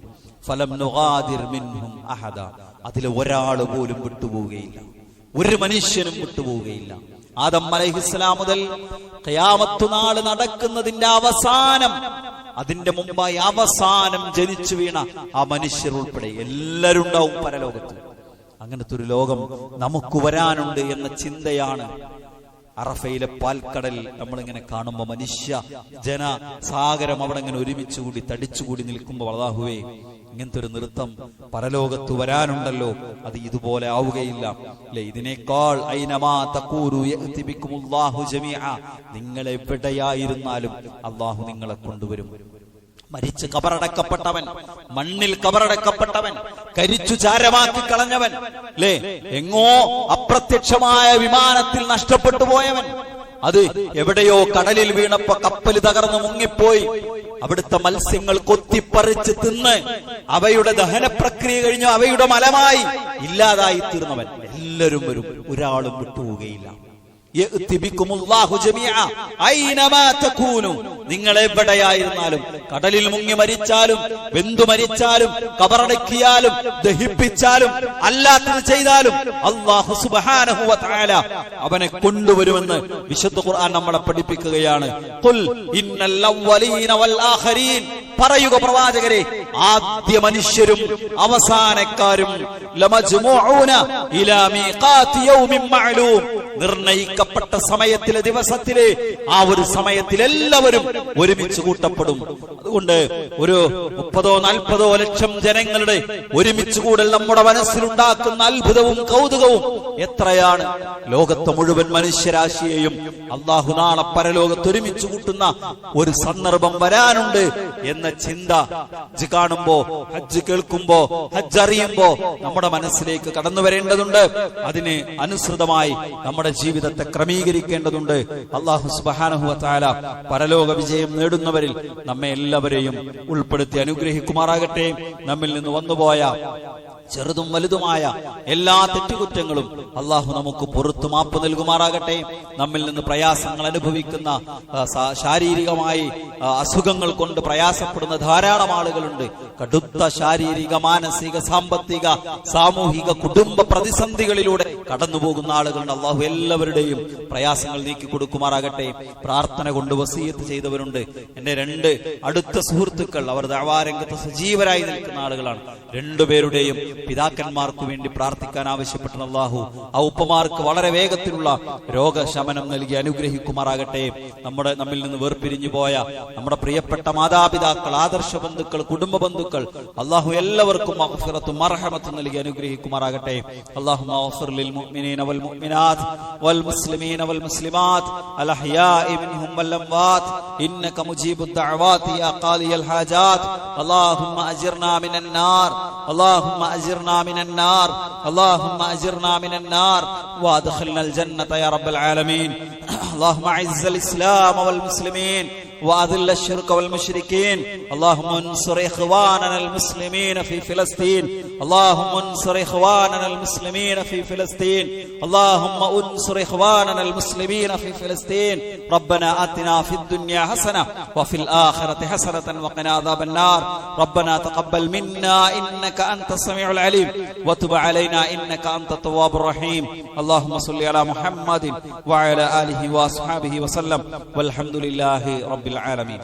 ഫലം നുഗാദിർ മിൻഹും അഹദാ. അതിൽ ഒരാൾ പോലും വിട്ടുപോവുകയില്ല, ഒരു മനുഷ്യനും വിട്ടുപോവുകയില്ല. ആദം അലൈഹിസ്സലാം മുതൽ ഖിയാമത്ത് നാൾ നടക്കുന്നതിന്റെ അവസാനം, അതിന്റെ മുമ്പായി അവസാനം ജനിച്ചു വീണ ആ മനുഷ്യർ ഉൾപ്പെടെ എല്ലാവരും ഉണ്ടാവും പരലോകത്ത്. അങ്ങനത്തെ ഒരു ലോകം നമുക്ക് വരാനുണ്ട് എന്ന ചിന്തയാണ് അറഫയിലെ പാൽക്കടൽ നമ്മളിങ്ങനെ കാണുമ്പോൾ, മനുഷ്യ ജനസാഗരം അവിടെ ഇങ്ങനെ ഒരുമിച്ചുകൂടി തടിച്ചുകൂടി നിൽക്കുമ്പോൾ, അല്ലാഹുവേ ഇങ്ങനത്തെ ഒരു നൃത്തം പരലോകത്ത് വരാനുണ്ടല്ലോ, അത് ഇതുപോലെ ആവുകയില്ല, അല്ലെ? ഇതിനേക്കാൾ ഐനമാ തഖൂരു യഅതി ബികുമുല്ലാഹു ജമീഅ. നിങ്ങൾ എവിടെയായിരുന്നാലും അല്ലാഹു നിങ്ങളെ കൊണ്ടുവരും. മരിച്ച് കബറടക്കപ്പെട്ടവൻ, മണ്ണിൽ കബറടക്കപ്പെട്ടവൻ, കരിച്ചു ചാരമാക്കി കളഞ്ഞവൻ, അല്ലേ? എങ്ങോ അപ്രത്യക്ഷമായ വിമാനത്തിൽ നഷ്ടപ്പെട്ടു പോയവൻ, അത് എവിടെയോ കടലിൽ വീണപ്പോ കപ്പൽ തകർന്നു മുങ്ങിപ്പോയി, അവിടുത്തെ മത്സ്യങ്ങൾ കൊത്തിപ്പറിച്ച് തിന്ന് അവയുടെ ദഹന പ്രക്രിയ കഴിഞ്ഞു അവയുടെ മലമായി ഇല്ലാതായി തീർന്നവൻ. എല്ലാവരും വരും, ഒരാളും വിട്ടുപോവുകയില്ല. നിങ്ങൾ എവിടെയായിരുന്നാലും, കടലിൽ മുങ്ങി മരിച്ചാലും, വെന്തു മരിച്ചാലും, കബറടക്കിയാലും, ദഹിപ്പിച്ചാലും, അല്ലാത്തത് ചെയ്താലും അല്ലാഹു സുബ്ഹാനഹു വ തആല അവനെ കൊണ്ടുവരുമെന്ന് വിശുദ്ധ ഖുർആൻ നമ്മളെ പഠിപ്പിക്കുകയാണ്. ഖുൽ ഇന്നൽ അവ്വലീന വൽ ആഖിരീൻ. പറയുക പ്രവാചകരെ, ആദ്യ മനുഷ്യരും അവസാനക്കാരും ലമജ്മുഊന ഇലാ മീഖാതി യൗമിൻ മഅലൂം. നിർണയിക്കപ്പെട്ട സമയത്തിലെ, ദിവസത്തിലെ ആ ഒരു സമയത്തിൽ എല്ലാവരും ഒരുമിച്ച് കൂട്ടപ്പെടും. അതുകൊണ്ട് ഒരു 30-40 ലക്ഷം ജനങ്ങളുടെ ഒരുമിച്ച് കൂടൽ നമ്മുടെ മനസ്സിലുണ്ടാക്കുന്ന അത്ഭുതവും കൗതുകവും എത്രയാണ്! ലോകത്തെ മുഴുവൻ മനുഷ്യരാശിയെയും അല്ലാഹു നാളെ പരലോകത്ത് ഒരുമിച്ച് കൂട്ടുന്ന ഒരു സന്ദർഭം വരാനുണ്ട് എന്ന ചിന്ത ഹജ്ജ് കാണുമ്പോ, ഹജ്ജ് കേൾക്കുമ്പോ, ഹജ്ജ് അറിയുമ്പോ നമ്മുടെ മനസ്സിലേക്ക് കടന്നു വരേണ്ടതുണ്ട്. അതിന് അനുസൃതമായി നമ്മുടെ ജീവിതത്തെ ക്രമീകരിക്കേണ്ടതുണ്ട്. അല്ലാഹു സുബ്ഹാനഹു വ തആല പരലോക വിജയം നേടുന്നവരിൽ നമ്മെ എല്ലാവരെയും ഉൾപ്പെടുത്തി അനുഗ്രഹിക്കുമാറാകട്ടെ. നമ്മിൽ നിന്ന് വന്നുപോയ ചെറുതും വലുതുമായ എല്ലാ തെറ്റുകുറ്റങ്ങളും അല്ലാഹു നമുക്ക് പുറത്തു മാപ്പ് നൽകുമാറാകട്ടെ. നമ്മിൽ നിന്ന് പ്രയാസങ്ങൾ അനുഭവിക്കുന്ന, ശാരീരികമായി അസുഖങ്ങൾ കൊണ്ട് പ്രയാസപ്പെടുന്ന ധാരാളം ആളുകളുണ്ട്. കടുത്ത ശാരീരിക, മാനസിക, സാമ്പത്തിക, സാമൂഹിക, കുടുംബ പ്രതിസന്ധികളിലൂടെ കടന്നുപോകുന്ന ആളുകളുണ്ട്. അല്ലാഹു എല്ലാവരുടെയും പ്രയാസങ്ങൾ നീക്കി കൊടുക്കുമാറാകട്ടെ. പ്രാർത്ഥന കൊണ്ട് വസിയത്ത് ചെയ്തവരുണ്ട്. എന്റെ 2 അടുത്ത സുഹൃത്തുക്കൾ, അവർ ദഅവാരംഗത്ത് സജീവരായി നിൽക്കുന്ന ആളുകളാണ്. രണ്ടുപേരുടെയും പിതാക്കന്മാർക്ക് വേണ്ടി പ്രാർത്ഥിക്കാൻ ആവശ്യപ്പെട്ട അല്ലാഹു ആ ഉപ്പമാർക്ക് വളരെ വേഗത്തിലുള്ള രോഗശമനം നൽകി അനുഗ്രഹിക്കുമാറാകട്ടെ. നമ്മിൽ നിന്ന് വേർപിരിഞ്ഞു പോയ നമ്മുടെ പ്രിയപ്പെട്ട മാതാപിതാക്കൾ, ആദർശ ബന്ധുക്കൾ, കുടുംബ ബന്ധുക്കൾ, അല്ലാഹു എല്ലാവർക്കും മഗ്ഫിറത്തും മർഹമത്തും നൽകി അനുഗ്രഹിക്കുമാറാകട്ടെ. അല്ലാഹുമ്മ ഗ്ഫിർ ലിൽ മുഅ്മിനീന വൽ മുഅ്മിനാത്ത് വൽ മുസ്ലിമീന വൽ മുസ്ലിമാത്ത് അൽ അഹ്യാഇ മിൻഹും വൽ അംവാത്ത് ഇന്നക മുജീബുദ് ദഅവാതി യാ ഖാദിയൽ ഹാജാത്ത്. അല്ലാഹുമ്മ അജിർനാ മിനൻ നാർ, اللهم أجرنا من النار، اللهم أجرنا من النار وأدخلنا الجنة يا رب العالمين. اللهم أعز الإسلام والمسلمين وأذل الشرك والمشركين. اللهم انصر إخواننا المسلمين في فلسطين، اللهم انصر إخواننا المسلمين في فلسطين، اللهم انصر إخواننا المسلمين في فلسطين. ربنا آتنا في الدنيا حسنة وفي الآخرة حسنة وقنا عذاب النار. ربنا تقبل منا إنك أنت السميع العليم وتب علينا إنك أنت التواب الرحيم. اللهم صل على محمد وعلى آله وأصحابه وسلم والحمد لله رب العالمين.